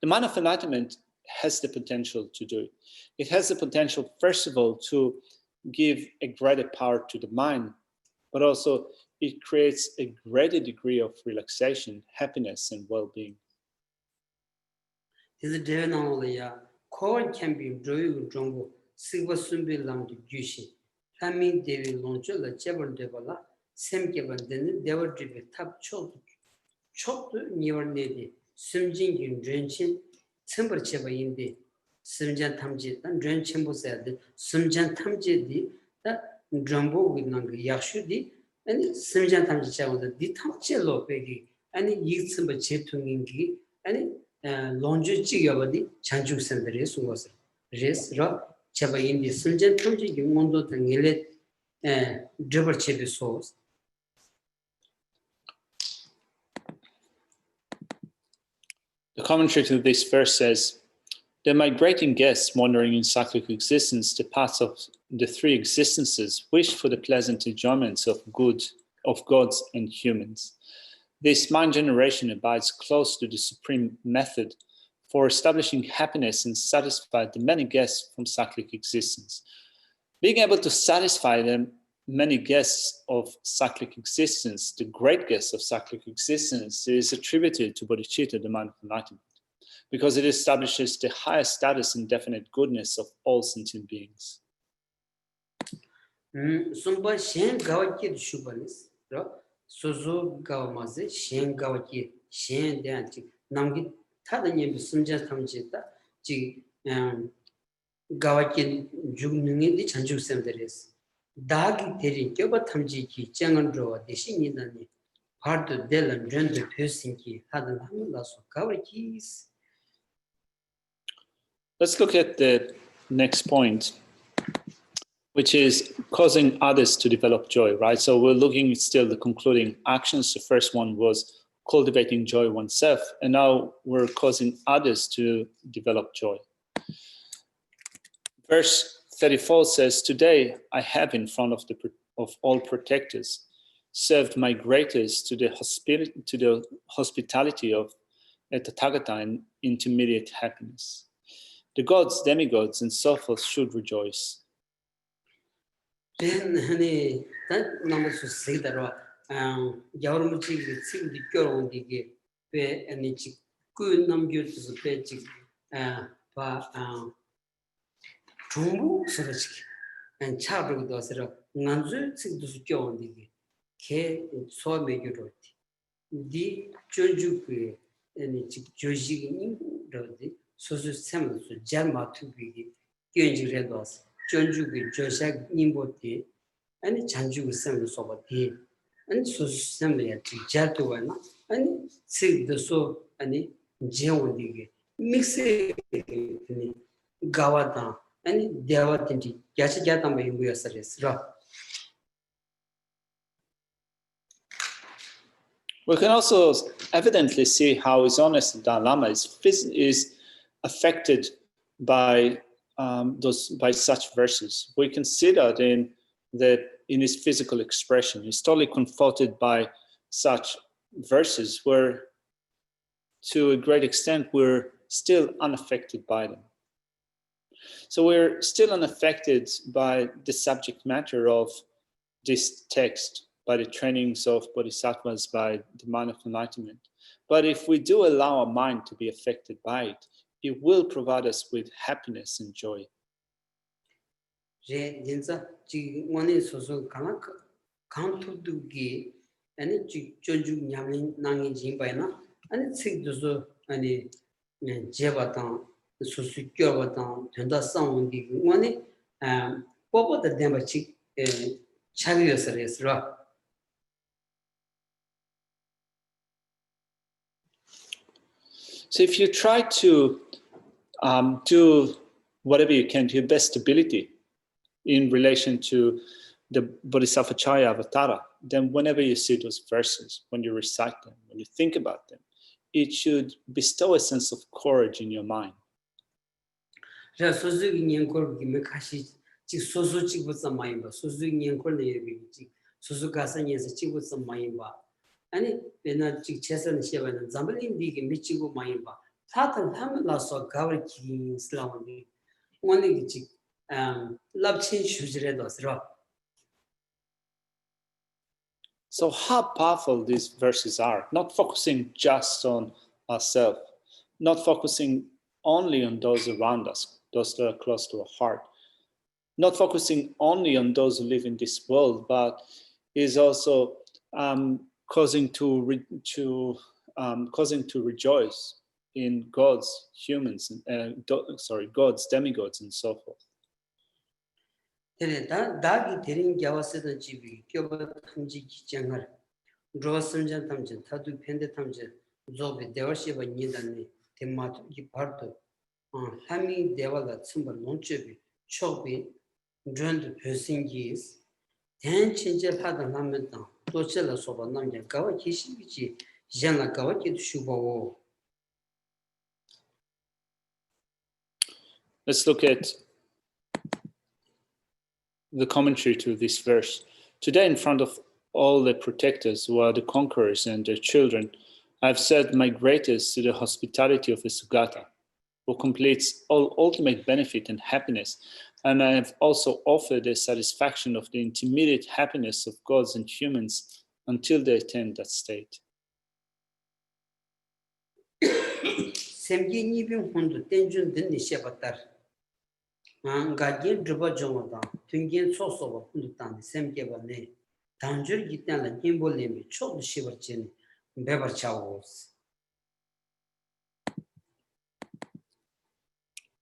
C: The mind of enlightenment has the potential to do it. It has the potential, first of all, to give a greater power to the mind, but also it creates a greater degree of relaxation, happiness, and well-being.
D: This is the core can be enjoyed from silver symbol lam to Geshe. Coming Devi launcher the Jebel Devala, Sam Given, then they were driven top chopped near Nedi, Sumjing in drenching, temperature in the Sumjan Tamjit and drenching was at the Sumjan Tamjit, that Drumbo with Nanga Yashudi, and Sumjan Tamjit, the Tamchelo Peggy, and it yields some chetungi, and launcher Chigavadi, Chanju Sandres was res rock. The
C: commentary to this verse says, the migrating guests wandering in cyclic existence, the paths of the 3 existences, wish for the pleasant enjoyments of good of gods and humans. This mind generation abides close to the supreme method for establishing happiness and satisfy the many guests from cyclic existence. Being able to satisfy them many guests of cyclic existence, the great guests of cyclic existence, is attributed to bodhicitta, the mind of enlightenment, because it establishes the highest status and definite goodness of all sentient beings.
D: Sumba shen gawaki shubanis, sozo gawamaze, shen gawaki, shen danti, namgi tadanya sumja tamjita, ji gawaki jugningi di chanju semderes. Dagi teri kyoba tamji ki changan roa deshi nidani, pardo delan rendo pyosinki, hadan hamulaso gawakis.
C: Let's look at the next point, which is causing others to develop joy, right? So we're looking still the concluding actions. The first one was cultivating joy oneself, and now we're causing others to develop joy. Verse 34 says, "Today I have in front of all protectors served my greatest to the hospitality of a Tathagata and intermediate happiness. The gods, demigods, and so forth should rejoice."
D: Then honey, that number so say that Yaurmuchi see the girl on the gate, where any chick good number to the pet chick, Tumbu Sorachik, and Chabru does it up. Nanzu see the girl on the gate, K so make you rot. The Joju and chick Joji in Rodi, so Samuel, so Jamma to be Genji Redos. Jonju Joshak Nimboti, and Chanju Sam Sobati, and so Samuel Jatuana, and see the so and Jeondi, mix it Gawata, and Devatinti, Yashajatam by Muyasaris.
C: We can also evidently see how His Holiness the Dalai Lama is affected by by such verses. We can see that in his physical expression. He's totally confronted by such verses where, to a great extent, we're still unaffected by them. So we're still unaffected by the subject matter of this text, by the trainings of bodhisattvas, by the mind of enlightenment. But if we do allow our mind to be affected by it, it will provide us with happiness and joy. So if you try to do whatever you can to your best ability in relation to the Bodhisattva Chaya Avatara, then whenever you see those verses, when you recite them, when you think about them, it should bestow a sense of courage in your mind. So how powerful these verses are, not focusing just on ourselves, not focusing only on those around us, those that are close to our heart, not focusing only on those who live in this world, but is also causing to rejoice in gods, humans, gods, demigods, and so forth. Let's look at the commentary to this verse. Today, in front of all the protectors who are the conquerors and their children, I have set my greatest to the hospitality of the Sugata, who completes all ultimate benefit and happiness, and I have also offered the satisfaction of the intermediate happiness of gods and humans until they attain that state.
D: semgi nibin hundu tenjun dinni shebatar ngajin druba jongoda tungen sosoba hundu tandi semge bane tanjur gitan la gimbo lemi chod shibar chen bebar chawos.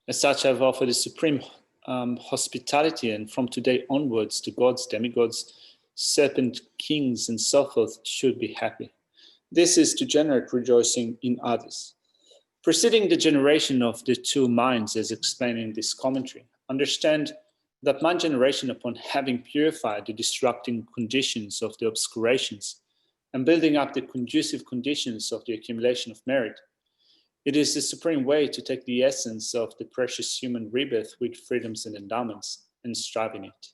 C: As such, I've offered the supreme hospitality, and from today onwards, the gods, demigods, serpent kings, and so forth should be happy. This is to generate rejoicing in others. Preceding the generation of the two minds, as explained in this commentary, understand that my generation, upon having purified the destructing conditions of the obscurations and building up the conducive conditions of the accumulation of merit, it is the supreme way to take the essence of the precious human rebirth with freedoms and endowments and strive in it.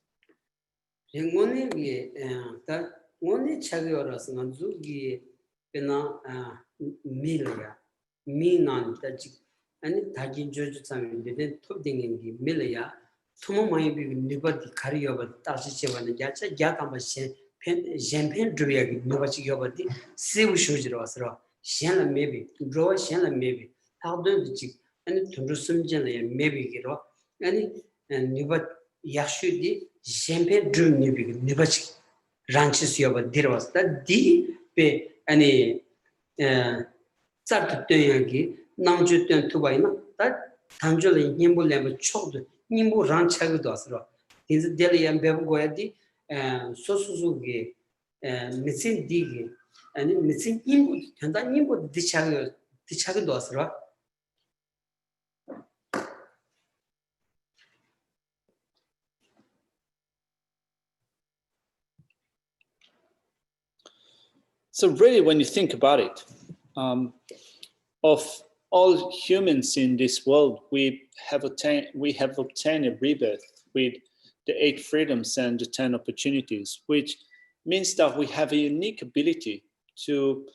D: Shenla maybe, draw Shenla maybe, how do the chick, and Tundusum maybe giro, and Nibat Yashudi, Champagne drew Nibach ranches you have a was that D pay any Sartuyagi, Namjutan Tubaina, that Tanjula Nimbu Lemon choked Nimbu Ranch Hagadosra. In the Delhi and Bebugoedi, Sosuzugi, missing Digi. And missing input, and that input Dichagadosra.
C: So really, when you think about it, of all humans in this world, we have obtained a rebirth with the 8 freedoms and the 10 opportunities, which means that we have a unique ability to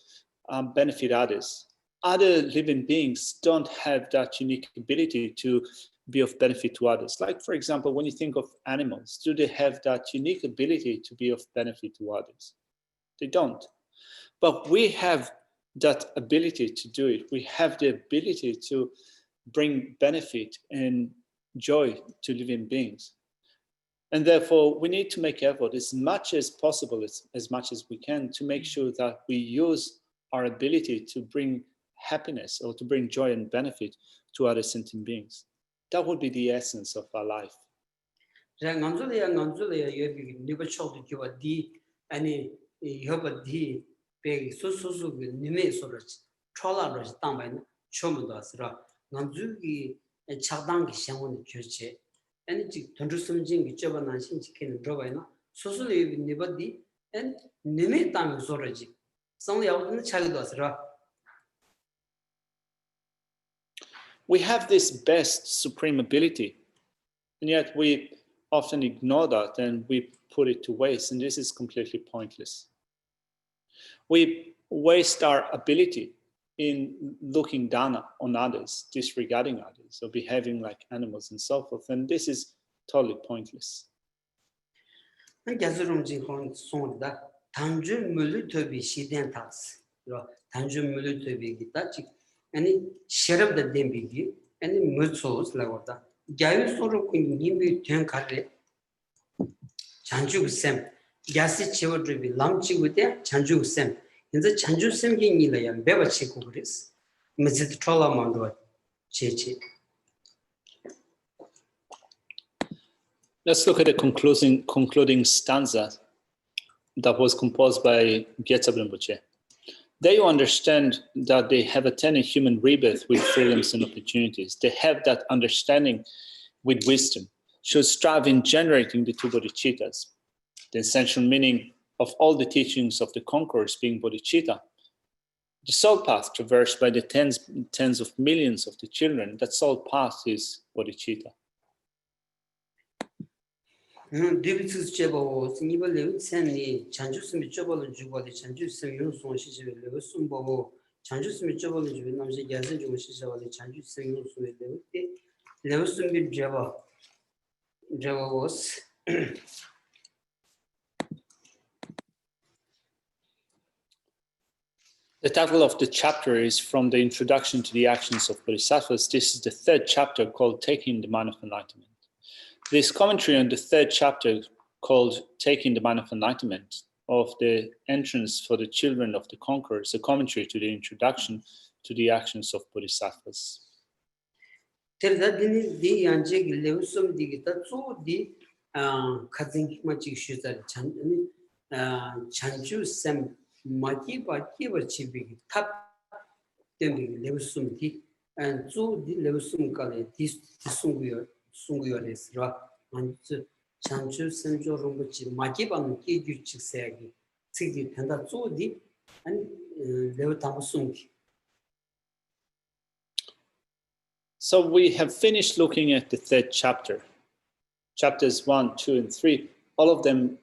C: benefit others. Other living beings don't have that unique ability to be of benefit to others. Like, for example, when you think of animals, do they have that unique ability to be of benefit to others? They don't. But we have that ability to do it. We have the ability to bring benefit and joy to living beings. And therefore, we need to make effort as much as possible, as much as we can, to make sure that we use our ability to bring happiness or to bring joy and benefit to other sentient beings. That would be the essence of our life.
D: And Tundusum Jing, Java Nanshin Chicken Drovina, Socially Nibadi, and Nimitam Soraji. Something out in the Chagdosra.
C: We have this best supreme ability, and yet we often ignore that and we put it to waste, and this is completely pointless. We waste our ability in looking down on others, disregarding others, or behaving like animals and so forth, and this is totally pointless.
D: And Gazurum Jihon song that Tanjum Mulu to be Shidan Tas, Tanjum Mulu to be Gitachi, and it sheriff the Dembigi, and the Mutsos Lagota. Gayu Soro Queen Nimbi Tunkare Chanju Sem, Gassi Chevrolet, Lamchi with their Chanju Sem. In the Chanju Sem Ginila and Bevachi Kugris, Mrs. Trolla Mondo, Cheche.
C: Let's look at the concluding stanza that was composed by Geshe Rinpoche. There you understand that they have attained a human rebirth with freedoms and opportunities. They have that understanding with wisdom, should strive in generating the 2 bodhicittas. The essential meaning of all the teachings of the conquerors being bodhicitta. The soul path traversed by the tens of millions of the children, that soul path is bodhicitta.
D: 디비스 제보 이벌레 센니 잔주스미 쪼벌을 주고데 잔주스 용송 시집을 레고 숨보고 잔주스미 쪼벌을 주고 남시 야세 주고 시집을 잔주스 용송을 레고 레고 숨비 제보 was
C: The title of the chapter is from the introduction to the actions of Bodhisattvas. This is the third chapter called Taking the Mind of Enlightenment. This commentary on the third chapter called Taking the Mind of Enlightenment of the entrance for the children of the conqueror is a commentary to the introduction to the actions of Bodhisattvas.
D: terda di yanje lewu sum digita zu di kazing machi shuza chanju sem maki ba kibar chibi tap tembi lewu sum di zu di lewu sum kale di sunguyo res ra chanju sem jo rumbuchi maki ba ki ju chiksegi tsigi tenda zu di lewu tamu sumki.
C: So we have finished looking at the third chapter. Chapters 1, 2, and 3, all of them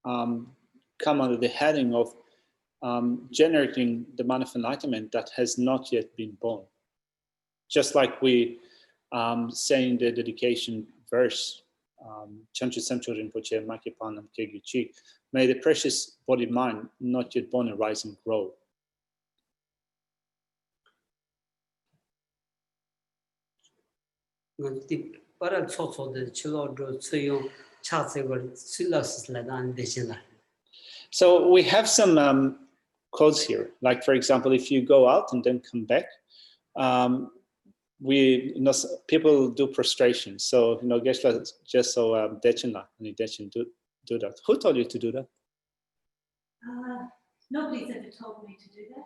C: come under the heading of generating the mind of enlightenment that has not yet been born. Just like we say in the dedication verse, Chanchu Semcho Rinpoche Makipanam Kegyuchi, may the precious body mind not yet born arise and grow. So we have some codes here. Like, for example, if you go out and then come back, people do prostration. So, Geshe just so Dechenla, and Dechen do that. Who told you to do that?
A: Nobody's ever told me to do that.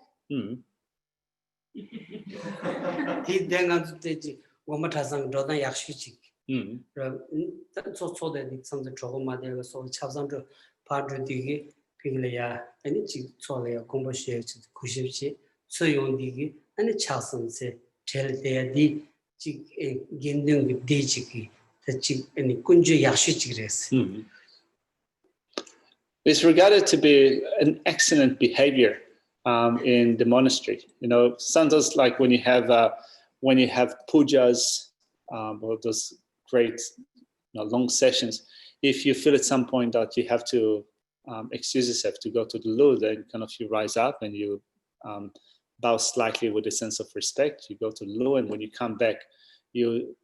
C: It's regarded to be an excellent behavior in the monastery. Sometimes, like when you have pujas or those great long sessions, if you feel at some point that you have to excuse yourself to go to the loo, then kind of you rise up and you bow slightly with a sense of respect. You go to the loo, and when you come back, you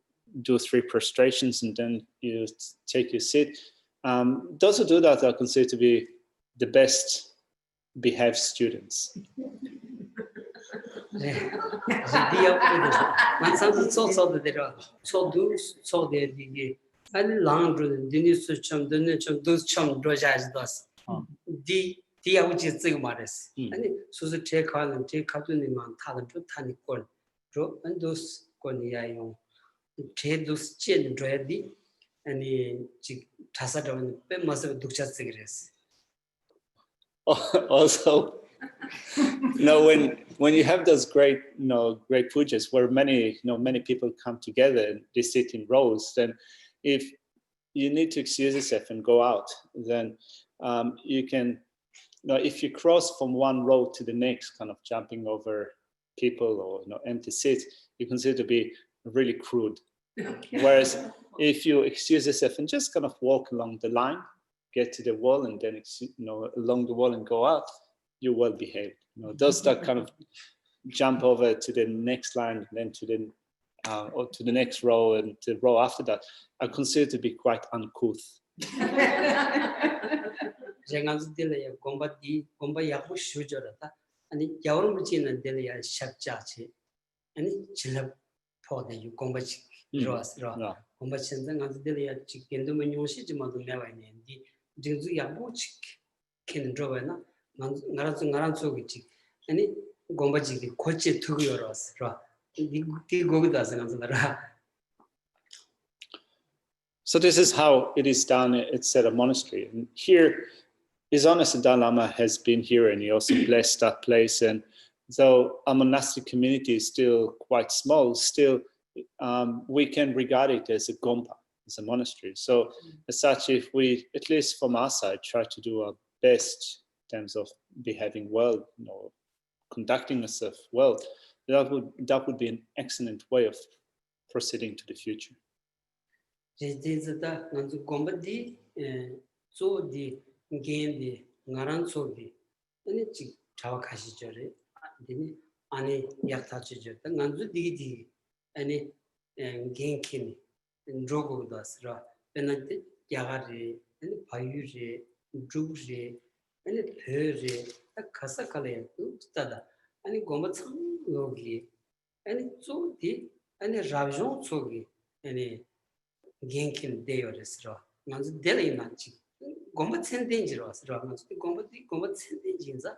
C: do 3 prostrations, and then you take your seat. Those who do that are considered to be the best behaved students. Also, when you have those great pujas where many people come together and they sit in rows, then if you need to excuse yourself and go out, then you can, if you cross from one row to the next, kind of jumping over people or empty seats, you consider to be really crude. Whereas if you excuse yourself and just kind of walk along the line, get to the wall, and then along the wall and go out, you're well behaved. Those that kind of jump over to the next line, and then to the next row and the row after that are considered to be quite uncouth. So this is how it is done at a monastery. And here, His Holiness the Dalai Lama has been here, and he also blessed that place. And though our monastic community is still quite small, still we can regard it as a gompa. as a monastery. So as such, if we, at least from our side, try to do our best in terms of behaving well, conducting ourselves well, that would be an excellent way of proceeding to the future.
D: 제제즈다 먼저 공부디 조디 게인디 나란 소디 아니 지 자와 가시죠래 아니 아니 약타치죠 먼저 디디 아니 게인키니 로고다스라 베나데 야가리 아니 바유리 주브리 아니 베리 카사칼레 우스타다 아니 공부 참 여기 아니 조디 아니 라비존 소기 아니 genkin deyoresro manzu delay nachi gomba sendenjiro asro manzu gomba sendenjinza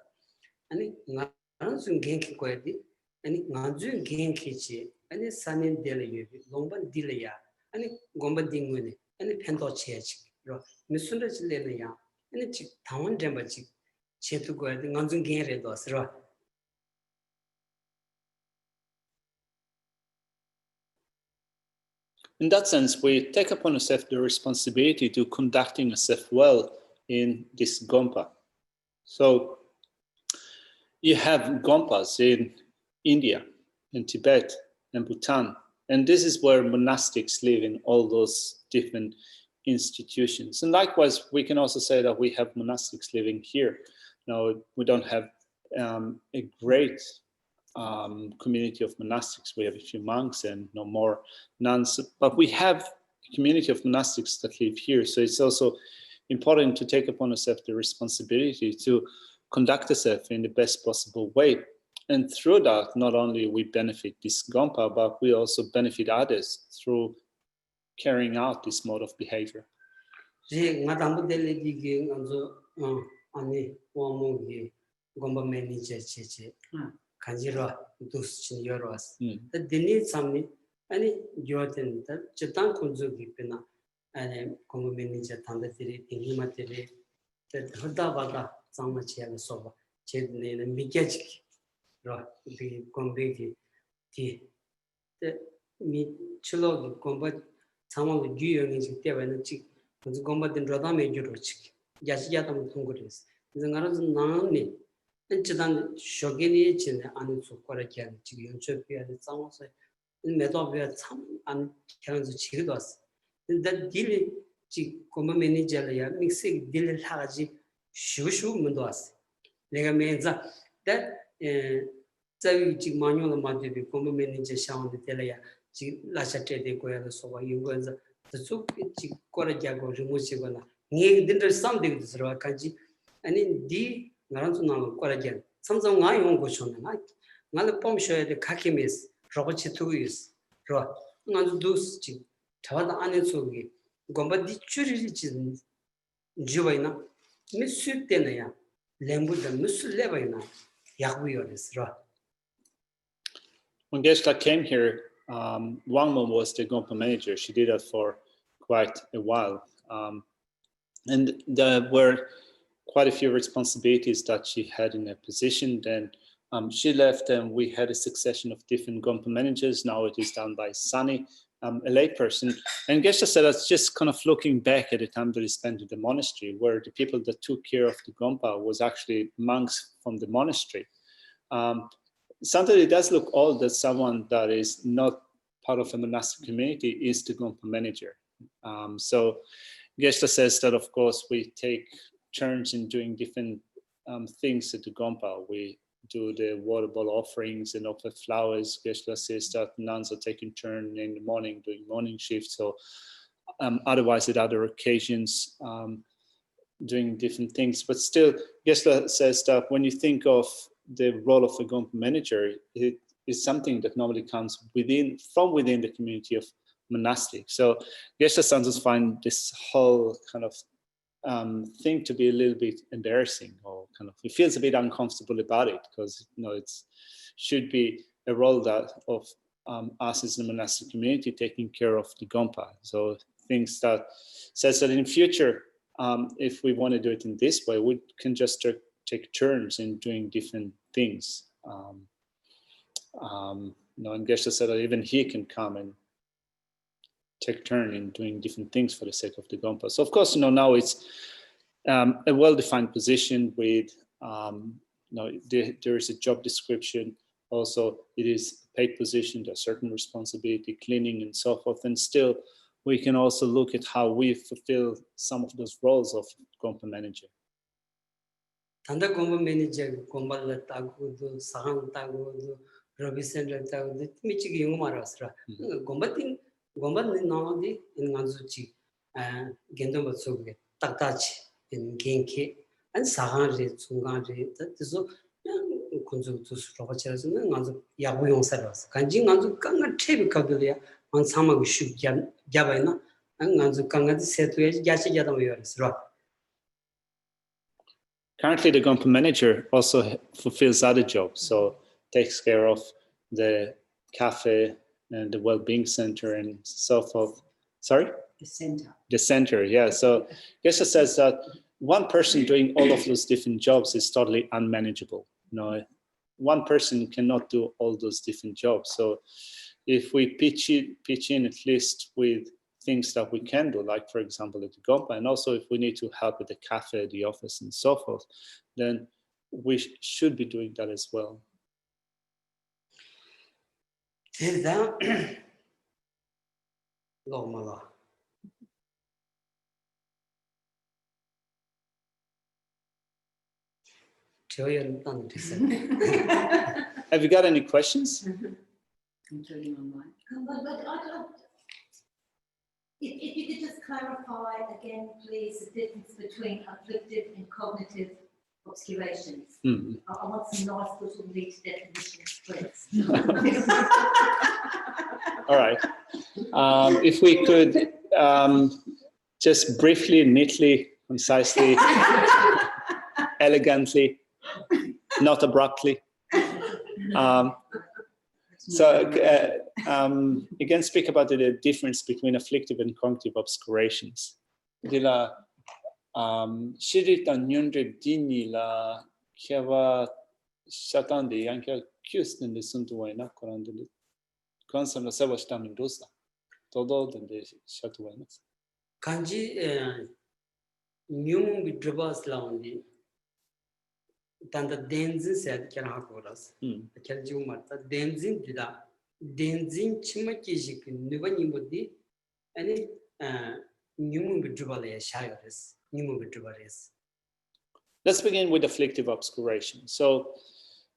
D: ani ngaranzu genkin koyadi ani ngazu genkichi ani sanen delay lomba dilaya ani gomba dingwene ani pendo chechi ro misunda chilene ya ani chi thawan demba chi chetu koyadi ngazu genre do asro.
C: In that sense, we take upon ourselves the responsibility to conducting ourselves well in this Gompa. So you have Gompas in India, in Tibet, and Bhutan. And this is where monastics live in all those different institutions. And likewise, we can also say that we have monastics living here. Now, we don't have a great community of monastics. We have a few monks and no more nuns, but we have a community of monastics that live here. So it's also important to take upon ourselves the responsibility to conduct ourselves in the best possible way. And through that, not only we benefit this Gompa, but we also benefit others through carrying out this mode of behavior.
D: 간지러 두스친 여러스 더 드니 삼니 아니 요든 더 저당 군주기 빼나 아니 공부 매니저 단대들이 딩이마들이 더 하다바다 장마치야가 소바 제네는 미개지기 로 공부기 미 칠로기 공부 상황을 유용인지 때문에 지 공부된 로다메 주로치 야시야도 통고리스 그래서 나는 나는 일단 쇼기니 진에 안에 속거라게 지금 연출비에 상황에서 매도비에 참안 결혼도 지기도 왔어. 근데 딜이 지 고모 매니저야 믹스 딜을 하지 쉬우쉬우 문도 왔어. 내가 매자 때 저기 지금 마뉴얼 만들기 고모 매니저 샤운드 때려야 지금 라샤테데 고야도 소바 이거에서 저 지 거라게고 리모시거나 니들 something 들어와 가지 아니 디 나랑도 나는 거라게 삼성 나 용 고쳐는 나를 pom셔야 돼 카키미스 로봇이 투이스 로 나도 두스지 저다 안에 속이 공부디 줄이지 주바이나 미스 때나야 렘부다 미스 레바이나 야구요레스 로.
C: When Geshe came here, Wangmo was the Gompa manager. She did that for quite a while. And there were quite a few responsibilities that she had in her position. Then she left and we had a succession of different Gompa managers. Now it is done by Sunny, a layperson. And Geshe said that's just kind of looking back at the time that he spent in the monastery, where the people that took care of the Gompa was actually monks from the monastery. Sometimes it does look odd that someone that is not part of a monastic community is the Gompa manager. So Geshe says that, of course, we take turns in doing different things at the Gompa. We do the water ball offerings and offer flowers. Geshe says that nuns are taking turn in the morning doing morning shifts. So otherwise at other occasions doing different things. But still, Geshe says that when you think of the role of a Gompa manager, it is something that normally comes from within the community of monastic. So Geshe Santos find this whole kind of thing to be a little bit embarrassing, or kind of he feels a bit uncomfortable about it, because it should be a role that of us as a monastic community taking care of the Gompa. So things that says that in future, if we want to do it in this way, we can just take turns in doing different things. And Geshe said that even he can come and take turn in doing different things for the sake of the Gompa. So of course, now it's a well-defined position with, there is a job description. Also, it is a paid position, there's certain responsibility, cleaning and so forth. And still, we can also look at how we fulfill some of those roles of Gompa manager.
D: 단다 공부 매니저 공부를 따고도 사항 따고도 러비 센터 따고도 미치기 영어 말았으라 공부팅 공부는 나오디 인간수치 겐도 맞추게 딱딱지 인겐케 안 사항을 중간에 뜻서 군주 두스로 처서는 간주 야구용사라서 간지 간주 강가 체비카들이야 안 사마고 쉽게 잡아이나 안 간주 강가도 세트에 야시자다 외워스라
C: Currently, the Gompa manager also fulfills other jobs, so takes care of the cafe and the well-being center and so forth. Sorry?
B: The center.
C: The center, yeah. So Geshe says that one person doing all of those different jobs is totally unmanageable. One person cannot do all those different jobs. So if we pitch in at least with things that we can do, like for example at the Gompa, and also if we need to help at the cafe, the office, and so forth, then we should be doing that as well. Have you got any questions?
B: Including online.
E: If you could just clarify again, please, the difference between afflictive and cognitive obscurations. I want some nice little neat definitions, please.
C: All right. If we could just briefly, neatly, concisely, elegantly, not abruptly. Again, speak about the difference between afflictive and cognitive obscurations. Dila shirita nyundre dini la kiava shatan de yanka kyustin de suntuwaina korandili konsam la sabashtam indosa todo de shatuwaina.
D: Kanji nyum bidrobas laundi tanda denzin said kerahakoras kelju marta denzin dida denzin chimakijik nubani mudi and nyum bidrobale shayres nyum bidrobares.
C: Let's begin with afflictive obscuration. So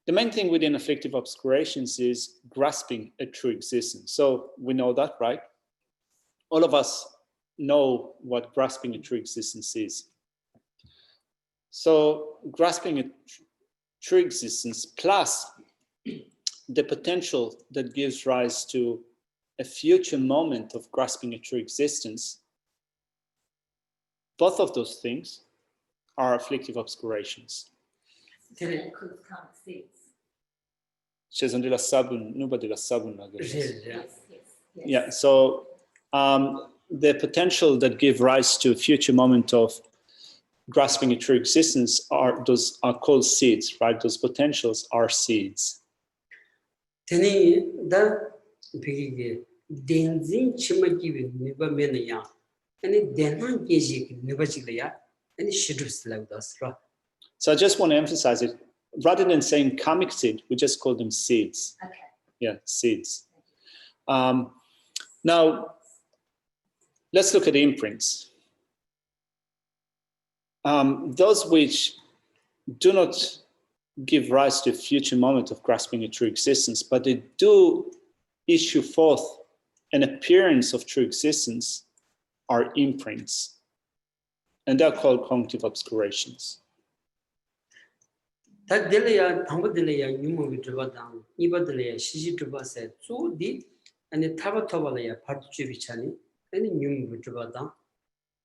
C: the main thing within afflictive obscurations is grasping a true existence. So we know that, right? All of us know what grasping a true existence is. So grasping a true existence plus the potential that gives rise to a future moment of grasping a true existence, both of those things are afflictive obscurations. Yeah, so the potential that give rise to a future moment of grasping a true existence are called seeds, right? Those potentials are seeds.
D: Teni da bigi denzin chimaki niba menaya and denan geji niba chilaya and shidus like das.
C: So I just want to emphasize it. Rather than saying karmic seed, we just call them seeds.
E: Okay.
C: Yeah, seeds. Now, let's look at imprints. Those which do not give rise to a future moment of grasping a true existence, but they do issue forth an appearance of true existence are imprints. And they're called cognitive obscurations.
D: That delaya, Tambadelaya, Numa Vidravadam, Ibadelaya, Shiji Druba said, so did and the Tabatovalaya, Partuchivichani, and Num Vidravadam,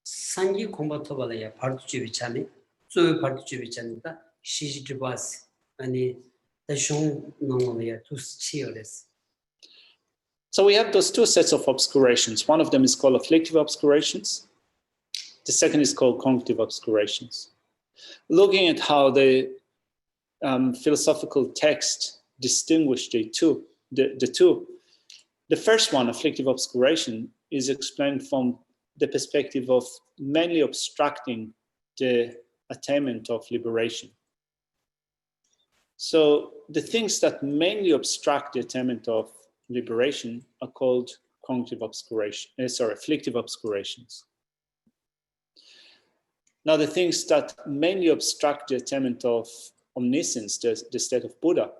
D: Sangi Kombatovalaya, Partuchivichani, so Partuchivichani, Shiji Drubas, and the Shon Nomalaya, two cheerless.
C: So we have those two sets of obscurations. One of them is called afflictive obscurations. The second is called cognitive obscurations. Looking at how the philosophical text distinguish the two. The first one, afflictive obscuration, is explained from the perspective of mainly obstructing the attainment of liberation. So the things that mainly obstruct the attainment of liberation are called cognitive obscuration, afflictive obscurations. Now, the things that mainly obstruct the attainment of omniscience, the state of Buddha,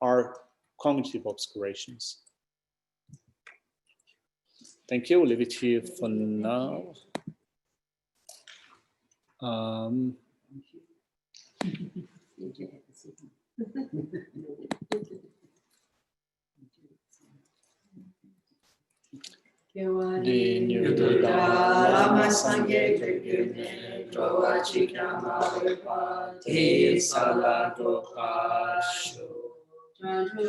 C: are cognitive obscurations. Thank you. We'll leave it here for now.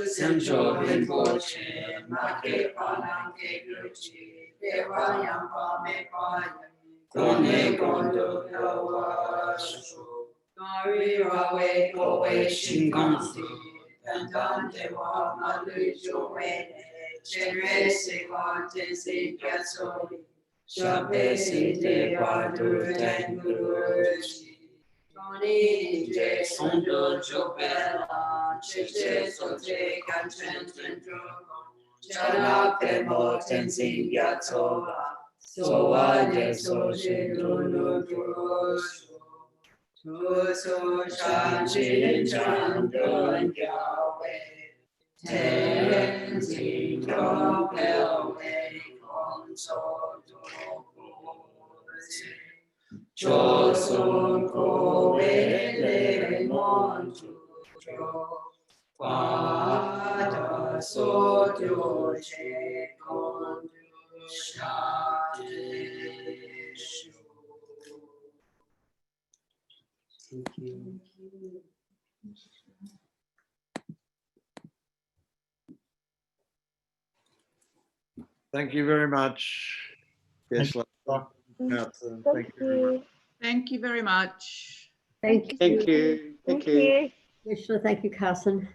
A: Central Rinpoche, Make Panange Gucci, Dewa Yampa Mepaya, Kone Kondo Kawashu, Nari Rawe Kowe Shingonsi, Dandan Dewa Malu Joe, Chere Sewa Tensi Piazzoli, Shape Sinte Padu Tenguruchi. Tony J. Sondo Jobella, Cheche Sote Kanchen Drogon, Chana Pemo Tenzin Yatoba, Soa de Soje Lulu Duroshu, Tuso Shanjin Chando and Yahweh, Tenzin Compelwe, Conso Chosun kowe le montu tro, Pada sotyo che kondu shadeshu.
D: Thank you.
F: Thank you very much. Geshe. Nelson. Thank you very much.
G: Thank you very much.
H: Thank you.
F: Thank you.
H: Thank you. Geshe, thank you, Carson.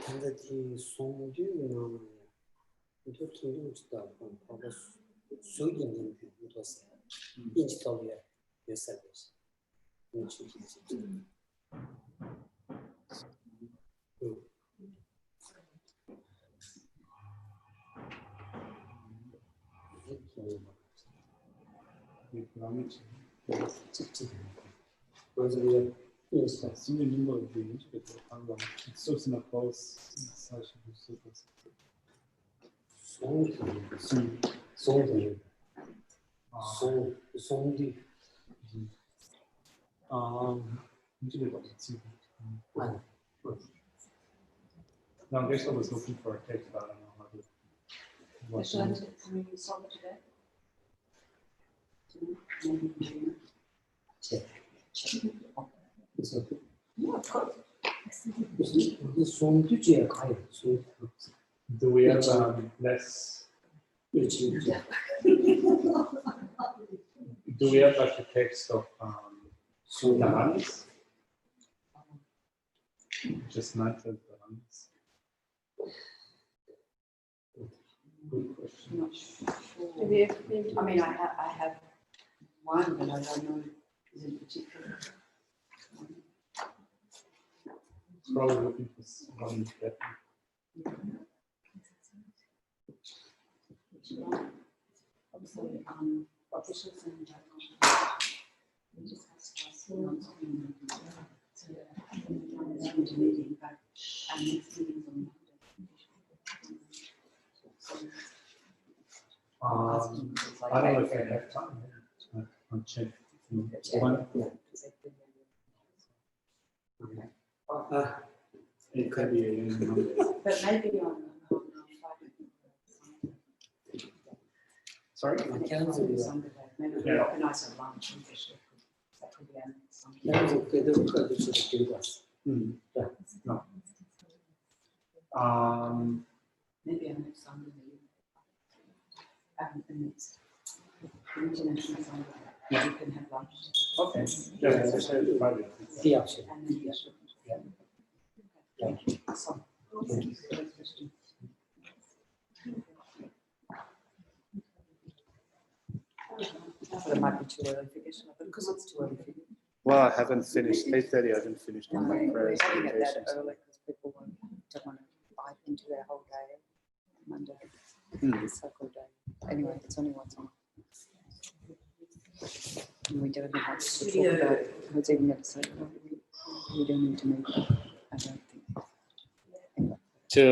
D: 근데 송주는 이렇게 кинуться по судьям удастся. Инсталлировать сервис.
C: No, Geshe was looking for a text, but I don't know how to.
A: Can we solve it today? Yeah, of course.
C: Do we have less? Do we have like the text of Dhammas? Just not the Dhammas. Good question.
A: Not sure. I mean, I have one, but I don't know is in particular.
C: Probably looking for one that.
A: Obviously, officials and we just have to see on screen. So, meeting, but our next meeting is on Monday.
C: I don't know if I have time. I'll check. One. It could be a Monday.
A: But maybe on Friday.
C: Sorry?
A: Sunday, maybe we
C: Yeah.
A: organize a lunch and fish. That could be our next Sunday.
C: No.
A: Maybe our next Sunday. The next international Sunday.
C: Yeah.
A: We can have lunch.
F: Okay. Yeah, as I said,
D: Yeah.
B: But it might be too early for Geshe, but because it's too early for you.
C: Well, I haven't finished, 8:30, I haven't finished all my prayers.
B: Having it that
C: meditations.
B: early because people don't want to bite into their whole day Monday. It's so good day. Anyway, it's only once a month. And we don't have much to talk about. I was even going to say, well, we don't need to meet. I don't think. Anyway.
C: To